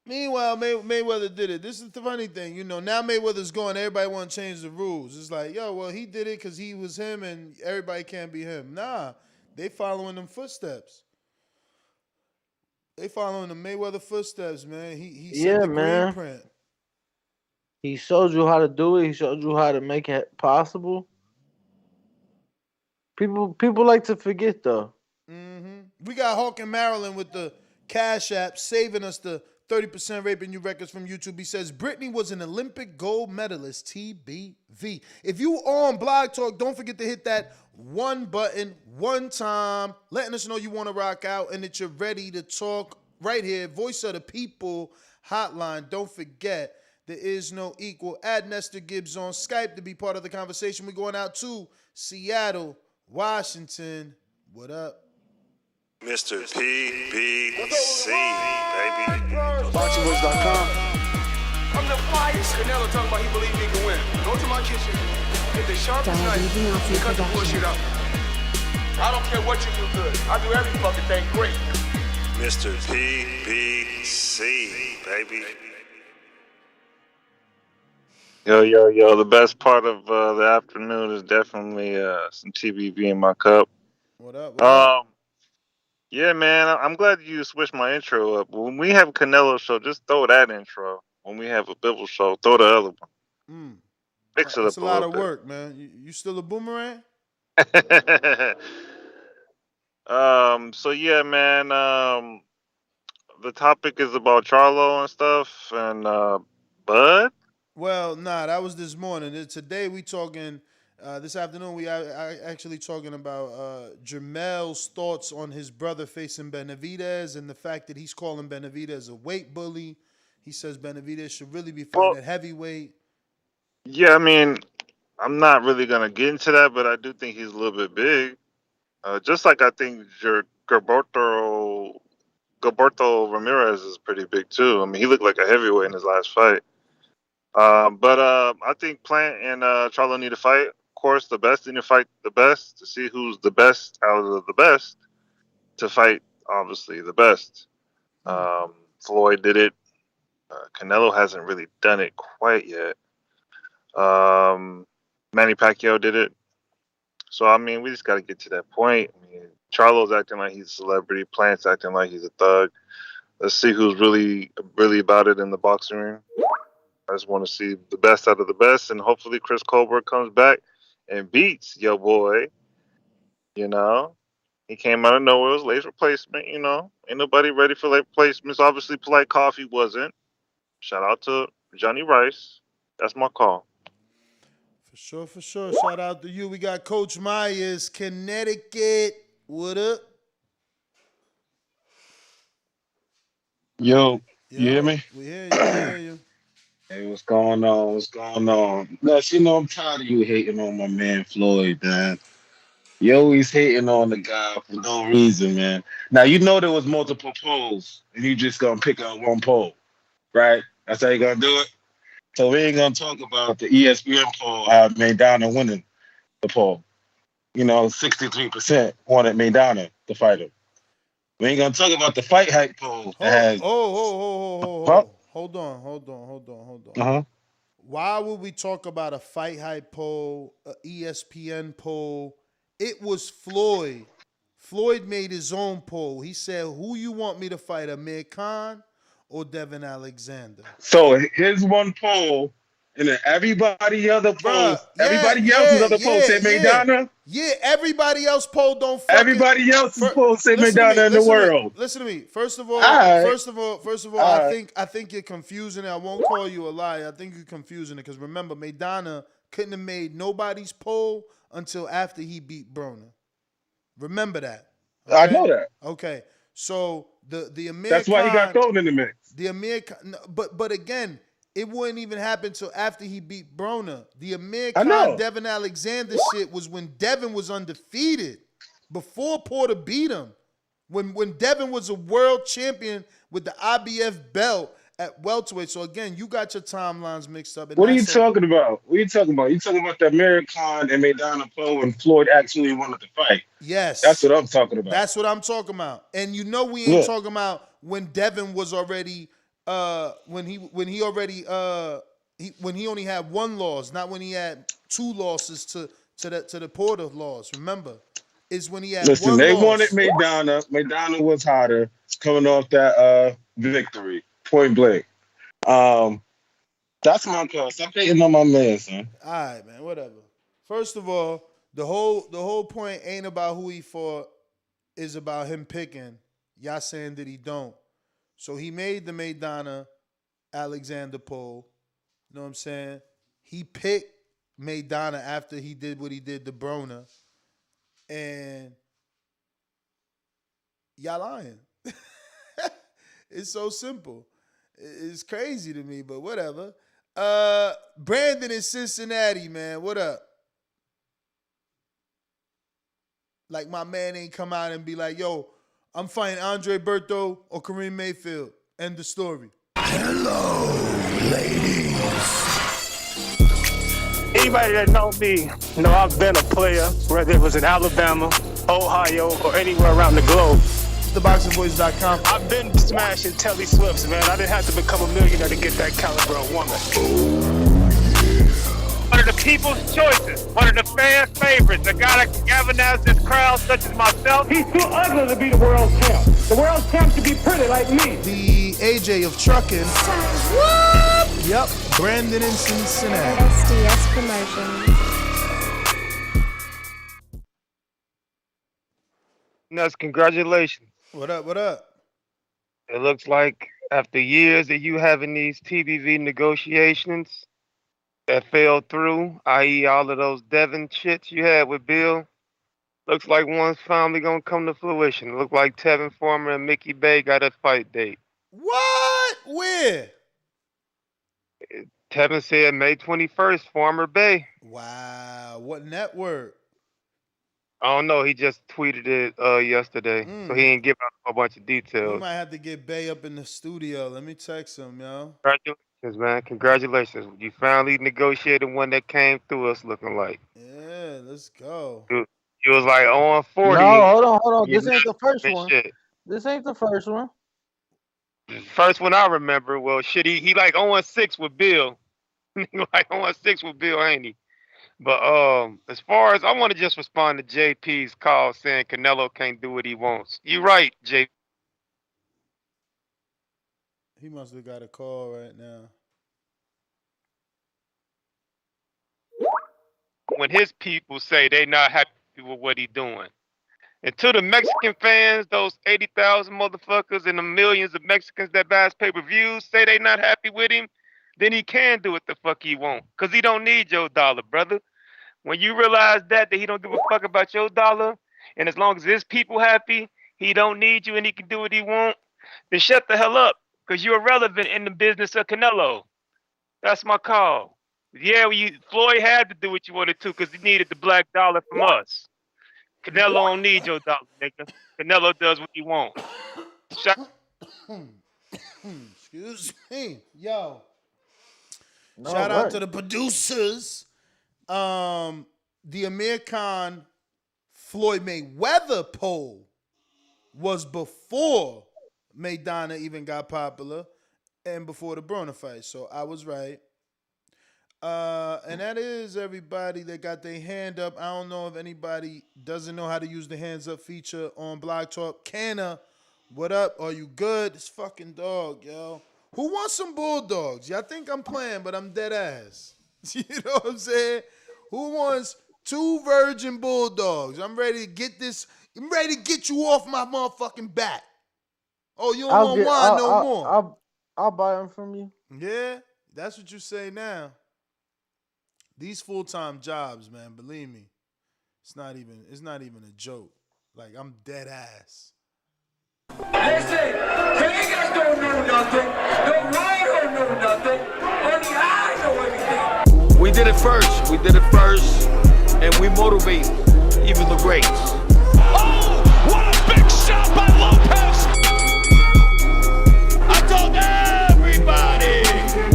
Meanwhile, Mayweather did it. This is the funny thing, now Mayweather's gone. Everybody want to change the rules. It's like, well, he did it because he was him and everybody can't be him. Nah, they following them footsteps. They following the Mayweather footsteps, man. He set the green print. He showed you how to do it. He showed you how to make it possible. People like to forget, though. Mm-hmm. We got Hawk in Maryland with the Cash App saving us the 30% raping you records from YouTube. He says, Brittany was an Olympic gold medalist, TBV. If you on Blog Talk, don't forget to hit that one button one time, letting us know you want to rock out and that you're ready to talk right here. Voice of the People hotline. Don't forget, there is no equal. Add Nestor Gibbs on Skype to be part of the conversation. We're going out to Seattle, Washington. What up? Mr. PBC, baby. BoxingVoice.com. I'm the flyest. Canelo talking about he believe he can win. Go to my kitchen, get the sharpest knife, and cut the bullshit out. I don't care what you do good. I do every fucking thing great. Mr. PBC, baby. Yo. The best part of the afternoon is definitely some TBV in my cup. What up? Yeah, man, I'm glad you switched my intro up. When we have a Canelo show, just throw that intro. When we have a Bivol show, throw the other one. Mix it That's up a a lot little of work, man. You still a boomerang? bit. So yeah, man, the topic is about Charlo and stuff, and Bud. Well, nah, that was this morning. Today we talking. This afternoon we actually talking about Jermell's thoughts on his brother facing Benavidez and the fact that he's calling Benavidez a weight bully. He says Benavidez should really be fighting at heavyweight. Yeah, I mean, I'm not really gonna get into that, but I do think he's a little bit big. Just like I think Gilberto Ramirez is pretty big too. I mean, he looked like a heavyweight in his last fight. But I think Plant and Charlo need to fight. Of course, the best need to fight the best to see who's the best out of the best to fight. Obviously, the best. Floyd did it. Canelo hasn't really done it quite yet. Manny Pacquiao did it. So I mean, we just got to get to that point. I mean, Charlo's acting like he's a celebrity. Plant's acting like he's a thug. Let's see who's really about it in the boxing ring. I just want to see the best out of the best, and hopefully Chris Colbert comes back and beats your boy. You know, he came out of nowhere. It was late replacement. You know, ain't nobody ready for late replacements. Obviously, Polite Coffee wasn't. Shout out to Johnny Rice. That's my call. For sure. Shout out to you. We got Coach Myers, Connecticut. What up? Yo, you hear me? We hear you. Hey, what's going on? What's going on? Les, you know I'm tired of you hating on my man Floyd, man. You always hating on the guy for no reason, man. Now you know there was multiple polls, and you just gonna pick out one poll, right? That's how you gonna do it. So we ain't gonna talk about the ESPN poll, how Maidana winning the poll. You know, 63% wanted Maidana to fight him. We ain't gonna talk about the fight hype poll that has. Hold on. Uh-huh. Why would we talk about a fight hype poll, a ESPN poll? It was Floyd. Floyd made his own poll. He said, who you want me to fight, Amir Khan or Devin Alexander? So his one poll, and then everybody other polls, everybody else's other polls said Maidana. Yeah, everybody else poll don't fucking. Everybody else's poll said Maidana in the world. Listen to me. First of all, I think you're confusing it. I won't call you a liar. I think you're confusing it because remember, Maidana couldn't have made nobody's poll until after he beat Broner. Remember that. Okay? I know that. Okay. So the Amir That's why he got thrown in the mix. The Amir Khan, but again, it wouldn't even happen till after he beat Broner. The Amir Khan, Devin Alexander shit was when Devin was undefeated. Before Porter beat him. When Devin was a world champion with the IBF belt at welterweight. So again, you got your timelines mixed up. What are you talking about? What are you talking about? You talking about the Amir Khan and Maidana poll when Floyd actually wanted to fight? Yes. That's what I'm talking about. That's what I'm talking about. And you know we ain't talking about when Devin was already when he only had one loss, not when he had two losses to the Porter loss. Remember, is when he had one they loss. wanted Maidana. Maidana was hotter coming off that victory, point blank. That's my call. Stop hating on my man, son. All right, man. Whatever. First of all, the whole point ain't about who he fought. Is about him picking. Y'all saying that he don't. So he made the Maidana Alexander poll. You know what I'm saying? He picked Maidana after he did what he did to Broner. And y'all lying. It's so simple. It's crazy to me, but whatever. Brandon in Cincinnati, man. What up? Like my man ain't come out and be like, yo, I'm fighting Andre Berto or Kareem Mayfield. End the story. Hello, ladies. Anybody that know me know I've been a player, whether it was in Alabama, Ohio, or anywhere around the globe. TheBoxingVoice.com. I've been smashing Telly Swifts, man. I didn't have to become a millionaire to get that caliber of woman. One of the people's choices, one of the fans' favorites, a guy that can galvanize this crowd, such as myself. He's too ugly to be the world champ. The world champ should be pretty like me. The AJ of trucking. Yep, Brandon in Cincinnati. SDS Promotions. Nuts, congratulations. What up, what up? It looks like after years of you having these TBV negotiations that fell through, i.e. all of those Devin shits you had with Bill, looks like one's finally gonna come to fruition. It looked like Tevin Farmer and Mickey Bay got a fight date. What? Where? Tevin said May 21st, Farmer Bay. Wow, what network? I don't know. He just tweeted it yesterday, so he ain't give out a bunch of We details. might have to get Bay up in the studio. Let me text him, yo. Congratulations, man. Congratulations. You finally negotiated one that came through us looking like. Yeah, let's go. You was like 0-40. No, hold on. You This ain't the first not one. shit. This ain't the first one. The first one I remember, well, shit, he like 0-6 with Bill. He like 0-6 with Bill, ain't he? But as far as I want to just respond to JP's call saying Canelo can't do what he wants. You right, JP. He must have got a call right now. When his people say they not happy with what he doing. And to the Mexican fans, those 80,000 motherfuckers and the millions of Mexicans that buys pay-per-views say they not happy with him, then he can do what the fuck he want. Because he don't need your dollar, brother. When you realize that he don't give a fuck about your dollar, and as long as his people happy, he don't need you and he can do what he want, then shut the hell up. Because you're irrelevant in the business of Canelo. That's my call. Yeah, Floyd had to do what you wanted to because he needed the black dollar from us. Canelo don't need your dollar, nigga. Canelo does what he wants. Excuse me. Yo. No, Shout out right. to the producers. The Amir Khan Floyd Mayweather poll was before Maidana even got popular and before the Broner fight. So I was right. And that is everybody that got their hand up. I don't know if anybody doesn't know how to use the hands up feature on Blog Talk. Canna, what up? Are you good? This fucking dog, yo. Who wants some bulldogs? Y'all think I'm playing, but I'm dead ass. You know what I'm saying? Who wants 2 virgin bulldogs? I'm ready to get this. I'm ready to get you off my motherfucking back. Oh, you don't want wine no more. I'll buy them from you. Yeah, that's what you say now. These full-time jobs, man, believe me, it's not even a joke. Like, I'm dead ass. Listen, Vegas don't know nothing. The world don't know nothing. Only I know everything. We did it first. And we motivate even the greats. Oh, what a big shot by Lopez. I told everybody.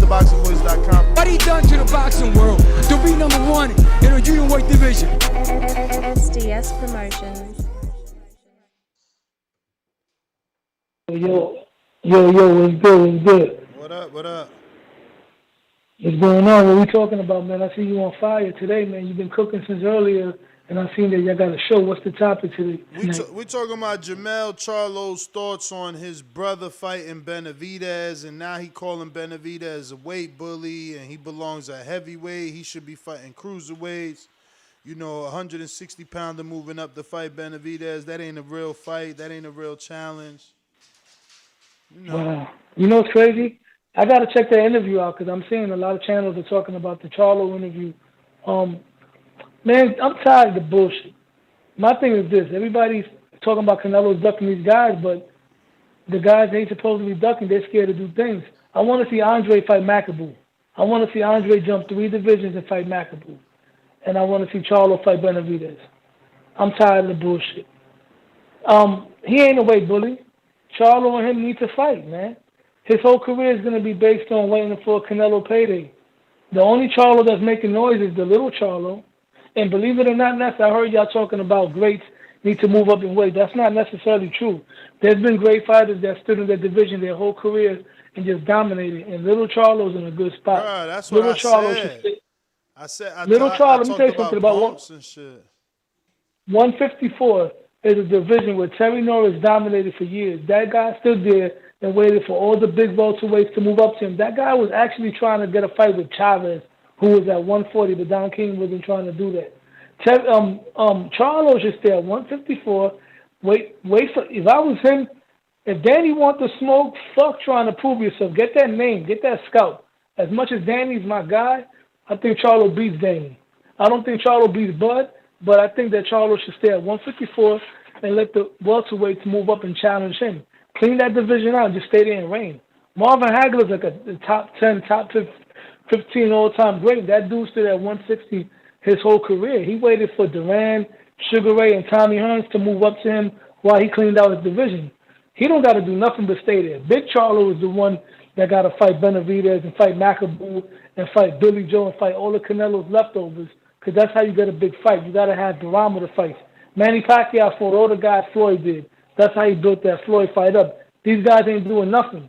TheBoxingVoice.com. What he done to the boxing world to be number 1 in a junior weight division. SDS Promotions. Yo, what's good? What up? What's going on? What we talking about, man? I see you on fire today, man. You've been cooking since earlier, and I seen that y'all got a show. What's the topic today? We talking about Jermell Charlo's thoughts on his brother fighting Benavidez, and now he calling Benavidez a weight bully, and he belongs at heavyweight. He should be fighting cruiserweights. You know, 160-pounder moving up to fight Benavidez. That ain't a real fight. That ain't a real challenge. Wow. You know what's crazy? I got to check that interview out because I'm seeing a lot of channels are talking about the Charlo interview. Man, I'm tired of the bullshit. My thing is this. Everybody's talking about Canelo's ducking these guys, but the guys they ain't supposed to be ducking, they're scared to do things. I want to see Andre fight Macaboo. I want to see Andre jump 3 divisions and fight Macaboo. And I want to see Charlo fight Benavidez. I'm tired of the bullshit. He ain't a weight bully. Charlo and him need to fight, man. His whole career is going to be based on waiting for a Canelo payday. The only Charlo that's making noise is the little Charlo. And believe it or not, Nestor, I heard y'all talking about greats need to move up in weight. That's not necessarily true. There's been great fighters that stood in their division their whole career and just dominated. And Little Charlo's in a good spot. Bruh, that's what Little I Charlo should said. stay. I Little Charlo, let me tell talked you something about about pumps and shit. 154 is a division where Terry Norris dominated for years. That guy stood there and waited for all the big welterweights to move up to him. That guy was actually trying to get a fight with Chavez, who was at 140, but Don King wasn't trying to do that. Charlo should stay at 154. Wait for, if I was him, if Danny wants to smoke, fuck trying to prove yourself. Get that name, get that scout. As much as Danny's my guy, I think Charlo beats Danny. I don't think Charlo beats Bud, but I think that Charlo should stay at 154 and let the welterweights move up and challenge him. Clean that division out and just stay there and reign. Marvin Hagler's like a top 10, top 15 all-time great. That dude stood at 160 his whole career. He waited for Duran, Sugar Ray, and Tommy Hearns to move up to him while he cleaned out his division. He don't got to do nothing but stay there. Big Charlo is the one that got to fight Benavidez and fight McAboo and fight Billy Joe and fight all the Canelo's leftovers, because that's how you get a big fight. You got to have barometer fights. Manny Pacquiao fought all the guys Floyd did. That's how he built that Floyd fight up. These guys ain't doing nothing.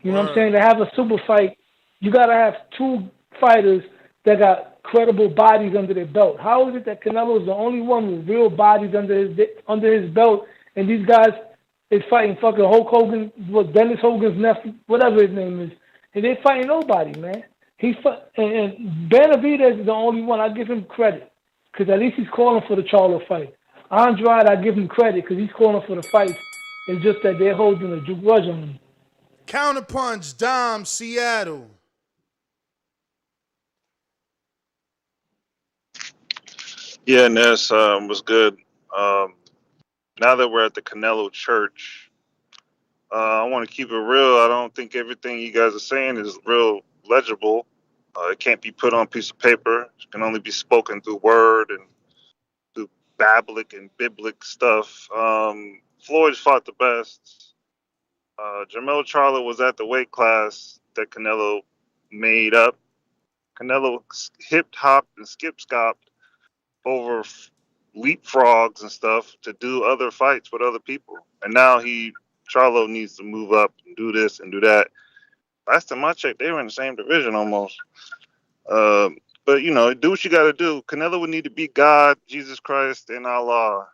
You know what I'm saying? To have a super fight, you got to have two fighters that got credible bodies under their belt. How is it that Canelo is the only one with real bodies under his belt, and these guys is fighting fucking Hulk Hogan, Dennis Hogan's nephew, whatever his name is, and they fighting nobody, man. And Benavidez is the only one. I give him credit, because at least he's calling for the Charlo fight. Andrade, I give him credit because he's calling for the fight. It's just that they're holding a grudge on him. Counterpunch, Dom, Seattle. Yeah, Ness was good. Now that we're at the Canelo Church, I want to keep it real. I don't think everything you guys are saying is real legible. It can't be put on a piece of paper. It can only be spoken through word and through bablic and biblic stuff. Floyd's fought the best. Jermell Charlo was at the weight class that Canelo made up. Canelo hipped, hopped, and skip-scopped over leapfrogs and stuff to do other fights with other people. And now Charlo needs to move up and do this and do that. Last time I checked, they were in the same division almost. But, do what you got to do. Canelo would need to beat God, Jesus Christ, and Allah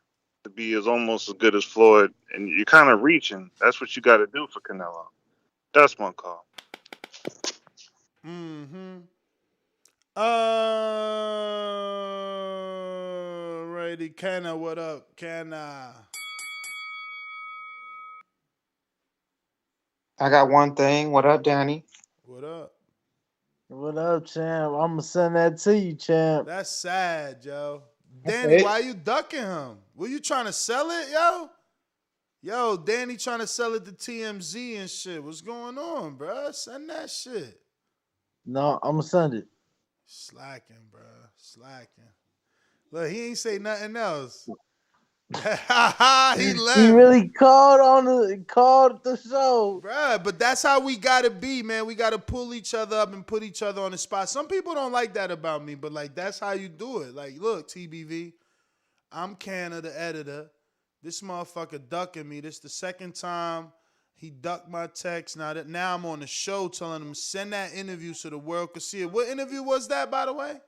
to be almost as good as Floyd. And you're kind of reaching. That's what you got to do for Canelo. That's my call. Mm-hmm. Righty, Canna, what up, Canna? I got one thing. What up, Danny? What up? What up, champ? I'm gonna send that to you, champ. That's sad, yo. Danny, why you ducking him? Were you trying to sell it, yo? Yo, Danny trying to sell it to TMZ and shit. What's going on, bro? Send that shit. No, I'm gonna send it. Slacking, bro. Slacking. Look, he ain't say nothing else. He left. He really called the show. Bruh, but that's how we gotta be, man. We gotta pull each other up and put each other on the spot. Some people don't like that about me, but that's how you do it. Look, TBV, I'm Canna, the editor. This motherfucker ducking me. This the second time he ducked my text. Now I'm on the show telling him send that interview so the world could see it. What interview was that, by the way?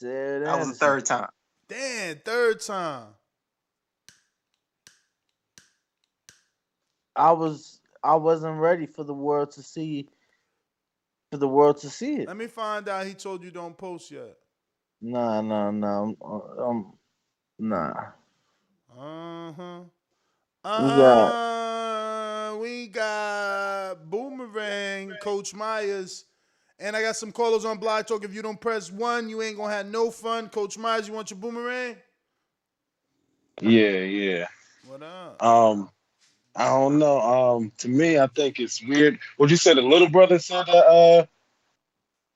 That was the third time. Damn, third time. I wasn't ready for the world to see. it. Let me find out he told you don't post yet. Nah. We got Boomerang, Coach Myers, and I got some callers on Block Talk. If you don't press 1, you ain't gonna have no fun. Coach Myers, you want your Boomerang? Yeah. What up? I don't know. To me, I think it's weird. What you said, the little brother said that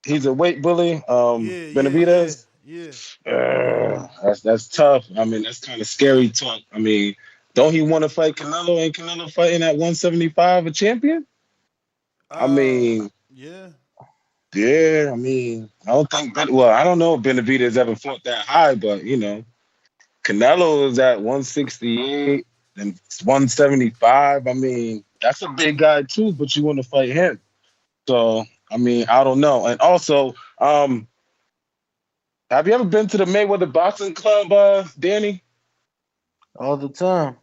he's a weight bully. Benavidez. Yeah. That's tough. I mean, that's kind of scary talk. I mean, don't he want to fight Canelo? Ain't Canelo fighting at 175 a champion? I mean, yeah. I mean, I don't think. I don't know if Benavidez ever fought that high, but Canelo is at 168 and 175. I mean, that's a big guy too, but you want to fight him. So, I mean, I don't know. And also, have you ever been to the Mayweather Boxing Club, Danny? All the time.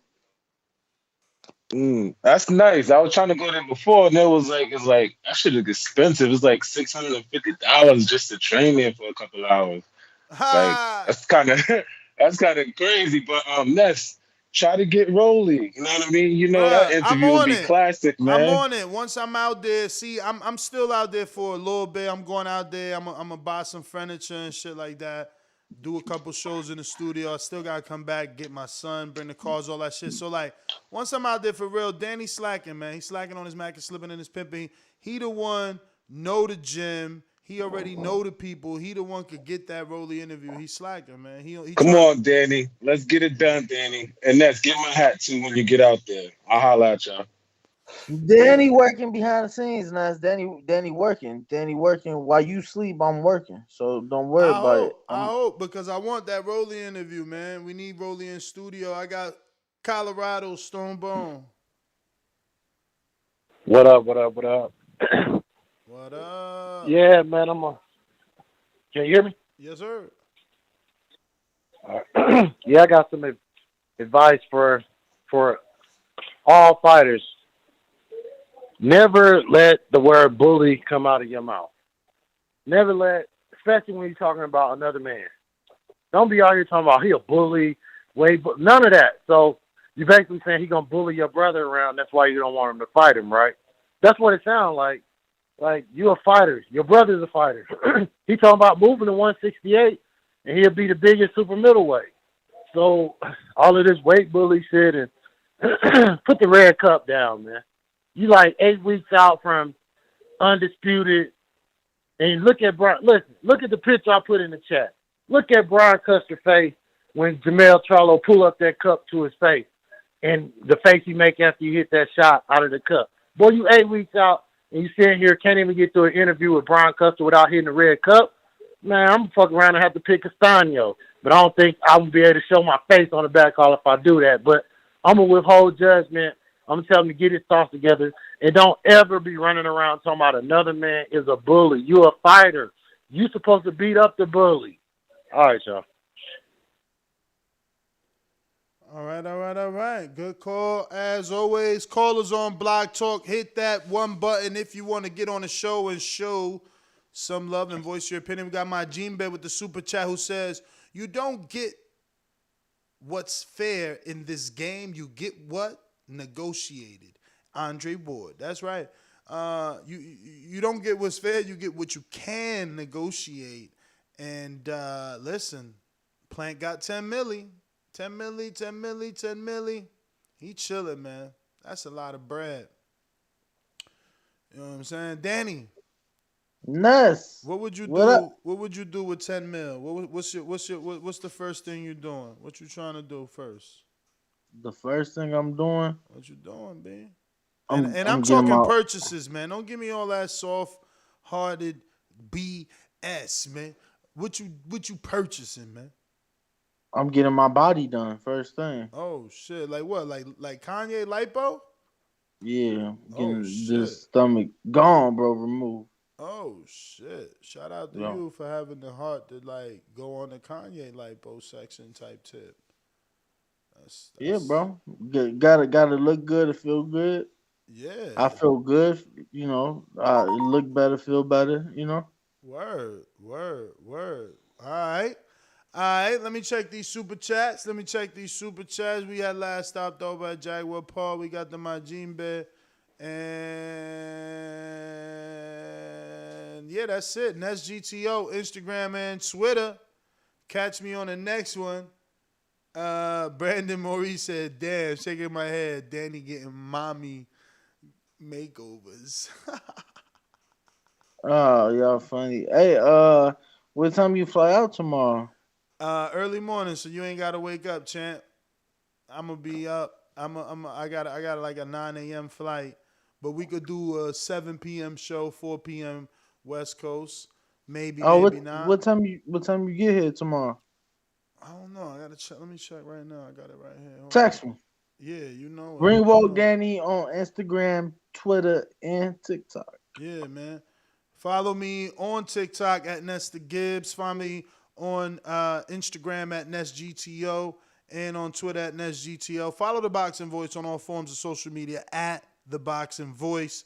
That's nice. I was trying to go there before, and it's like that shit is expensive. It's like $650 just to train there for a couple hours. Like that's kind of that's kind of crazy. But Ness, try to get Rolly. You know what I mean? You know that Bruh, I'm interview will on be it. classic, I'm man. on it. Once I'm out there, see, I'm still out there for a little bit. I'm going out there. I'm gonna buy some furniture and shit like that. Do a couple shows in the studio. I still gotta come back, get my son, bring the cars, all that shit. So like, once I'm out there for real, Danny's slacking, man. He's slacking on his Mac and slipping in his pimping. He the one know the gym. He already know the people. He the one could get that Rolly interview. He's slacking, man. He Come trying. on, Danny. Let's get it done, Danny. And Ness, get my hat too when you get out there. I'll holla at y'all. Danny working behind the scenes, now. Danny working. Danny working while you sleep. I'm working, so don't worry about it. I hope because I want that Rolly interview, man. We need Rolly in studio. I got Colorado Stone Bone. What up? What up? What up? What up? Yeah, man. Can you hear me? Yes, sir. Yeah, I got some advice for all fighters. Never let the word bully come out of your mouth. Never let, especially when you're talking about another man. Don't be out here talking about he a bully, none of that. So you're basically saying he gonna bully your brother around. That's why you don't want him to fight him, right? That's what it sounds like. Like you a fighter. Your brother's a fighter. He talking about moving to 168, and he'll be the biggest super middleweight. So all of this weight bully shit and put the red cup down, man. You like 8 weeks out from undisputed, and look at Brian. Listen, look at the picture I put in the chat. Look at Brian Custer's face when Jermell Charlo pull up that cup to his face, and the face he make after you hit that shot out of the cup. Boy, you 8 weeks out, and you sitting here can't even get to an interview with Brian Custer without hitting the red cup. Man, I'm gonna fuck around and have to pick Castano, but I don't think I will be able to show my face on the back call if I do that. But I'm gonna withhold judgment. I'm going to tell him to get his thoughts together and don't ever be running around talking about another man is a bully. You're a fighter. You're supposed to beat up the bully. All right, y'all. All right. Good call. As always, callers on Block Talk. Hit that one button if you want to get on the show and show some love and voice your opinion. We got my Gene Bed with the super chat who says, you don't get what's fair in this game. You get what? Negotiated. Andre Ward. That's right. You don't get what's fair. You get what you can negotiate. And listen, Plant got 10 milli. 10 milli. He chilling, man. That's a lot of bread. You know what I'm saying? Danny. Ness. What would you do? What would you do with 10 mil? What's the first thing you're doing? What you trying to do first? The first thing I'm doing. What you doing, man? I'm I'm talking purchases, man. Don't give me all that soft-hearted BS, man. What you purchasing, man? I'm getting my body done first thing. Oh shit! Like what? Like Kanye lipo? Yeah, getting this stomach gone, bro. Removed. Oh shit! Shout out to you for having the heart to like go on the Kanye liposuction type tip. That's yeah, bro. Gotta look good to feel good. Yeah. I feel good. You know, look better, feel better. You know. Word. All right. Let me check these super chats. We had last stopped over at Jaguar Paul. We got the Majin Bed. And yeah, that's it. And that's GTO, Instagram and Twitter. Catch me on the next one. Brandon Maurice said, damn, shaking my head. Danny getting mommy makeovers. Oh, y'all funny. Hey, what time you fly out tomorrow? Early morning, so you ain't gotta wake up, champ. I'm gonna be up. I got like a 9 a.m. flight, but we could do a 7 p.m. show, 4 p.m. West Coast, maybe not. What time you get here tomorrow? I don't know. I gotta check. Let me check right now. I got it right here. Hold Text on. me. Yeah, you know it. You Ringwalk know it. Danny on Instagram, Twitter, and TikTok. Yeah, man. Follow me on TikTok at Nestor Gibbs. Find me on Instagram at NestGTO and on Twitter at NestGTO. Follow the Boxing Voice on all forms of social media at the Boxing Voice.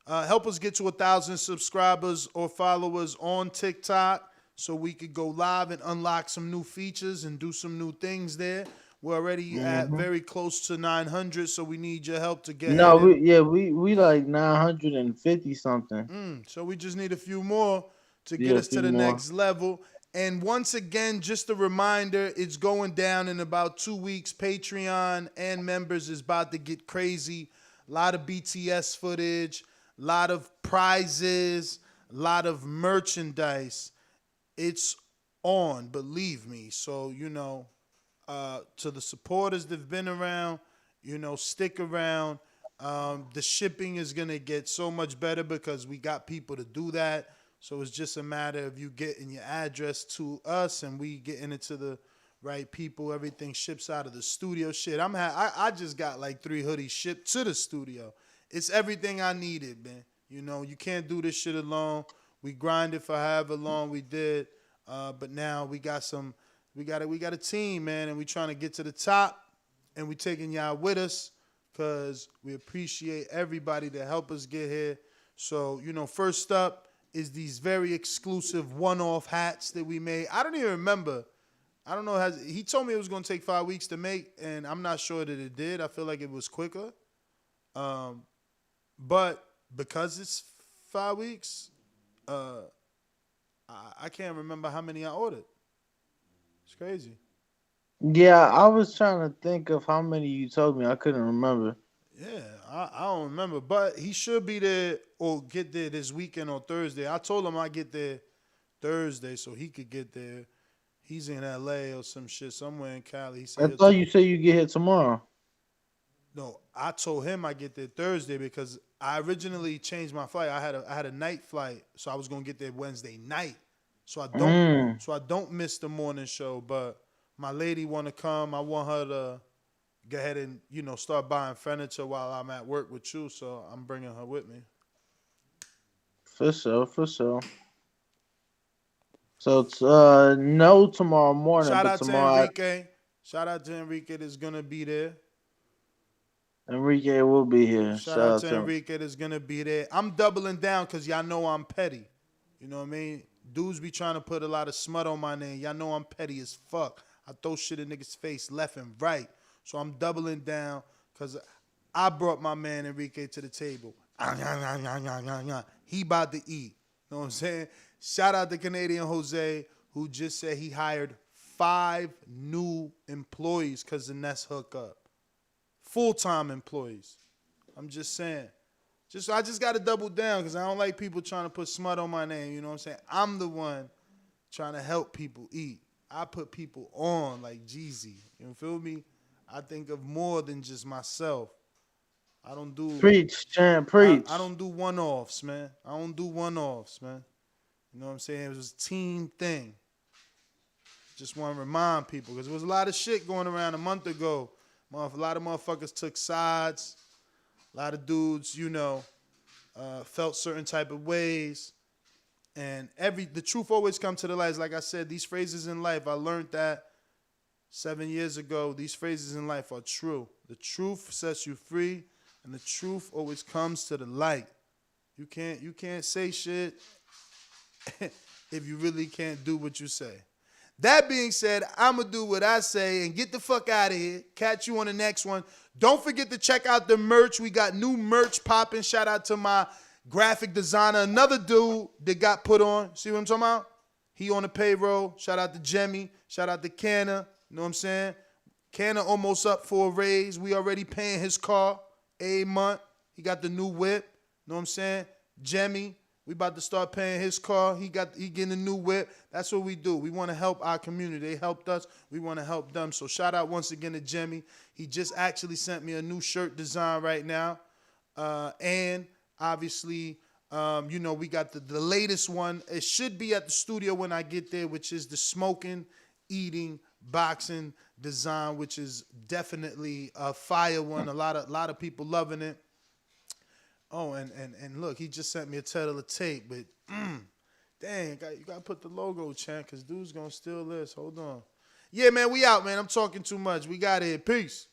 Help us get to 1,000 subscribers or followers on TikTok so we could go live and unlock some new features and do some new things there. We're already at very close to 900, so we need your help to get No, ahead and we like 950 something. so we just need a few more to get Yeah, a us to few the more. next level. And once again, just a reminder, it's going down in about 2 weeks. Patreon and members is about to get crazy. A lot of BTS footage, a lot of prizes, a lot of merchandise. It's on, believe me. So, to the supporters that've been around, stick around. The shipping is going to get so much better because we got people to do that. So it's just a matter of you getting your address to us and we getting it to the right people. Everything ships out of the studio. Shit, I just got like 3 hoodies shipped to the studio. It's everything I needed, man. You can't do this shit alone. We grinded for however long we did, but now we got a team, man, and we trying to get to the top, and we taking y'all with us because we appreciate everybody that help us get here. So, first up is these very exclusive one-off hats that we made. I don't even remember. I don't know. He told me it was going to take 5 weeks to make, and I'm not sure that it did. I feel like it was quicker. But because it's 5 weeks, I can't remember how many I ordered. It's crazy. Yeah, I was trying to think of how many you told me. I couldn't remember. Yeah, I don't remember, but he should be there or get there this weekend or Thursday. I told him I'd get there Thursday so he could get there. He's in LA or some shit, somewhere in Cali. He said I thought you said you get here tomorrow. No, I told him I get there Thursday because I originally changed my flight. I had a night flight, so I was gonna get there Wednesday night. So I don't miss the morning show. But my lady wanna come. I want her to go ahead and start buying furniture while I'm at work with you. So I'm bringing her with me. For sure. So it's no tomorrow morning, Shout but out to tomorrow Enrique. Shout out to Enrique that's gonna be there. Enrique will be here. Shout out to Enrique that's going to be there. I'm doubling down because y'all know I'm petty. You know what I mean? Dudes be trying to put a lot of smut on my name. Y'all know I'm petty as fuck. I throw shit in niggas' face left and right. So I'm doubling down because I brought my man Enrique to the table. He about to eat. You know what I'm saying? Shout out to Canadian Jose who just said he hired 5 new employees because the Nest hook up. Full-time employees. I'm just saying. I just got to double down because I don't like people trying to put smut on my name. You know what I'm saying? I'm the one trying to help people eat. I put people on like Jeezy. You feel me? I think of more than just myself. I don't do... Preach, champ, preach. I don't do one-offs, man. You know what I'm saying? It was a team thing. Just want to remind people because there was a lot of shit going around a month ago. A lot of motherfuckers took sides. A lot of dudes, felt certain type of ways. And the truth always comes to the light. Like I said, these phrases in life, I learned that 7 years ago. These phrases in life are true. The truth sets you free, and the truth always comes to the light. You can't say shit if you really can't do what you say. That being said, I'm going to do what I say and get the fuck out of here. Catch you on the next one. Don't forget to check out the merch. We got new merch popping. Shout out to my graphic designer, another dude that got put on. See what I'm talking about? He on the payroll. Shout out to Jemmy. Shout out to Canna. You know what I'm saying? Canna almost up for a raise. We already paying his car a month. He got the new whip. You know what I'm saying? Jemmy. We about to start paying his car. He getting a new whip. That's what we do. We want to help our community. They helped us. We want to help them. So shout out once again to Jimmy. He just actually sent me a new shirt design right now. And obviously, we got the latest one. It should be at the studio when I get there, which is the smoking eating boxing Dazn, which is definitely a fire one. A lot of people loving it. Oh, and look, he just sent me a title of tape, but dang, you gotta put the logo, champ, because dude's gonna steal this. Hold on. Yeah, man, we out, man. I'm talking too much. We got it. Peace.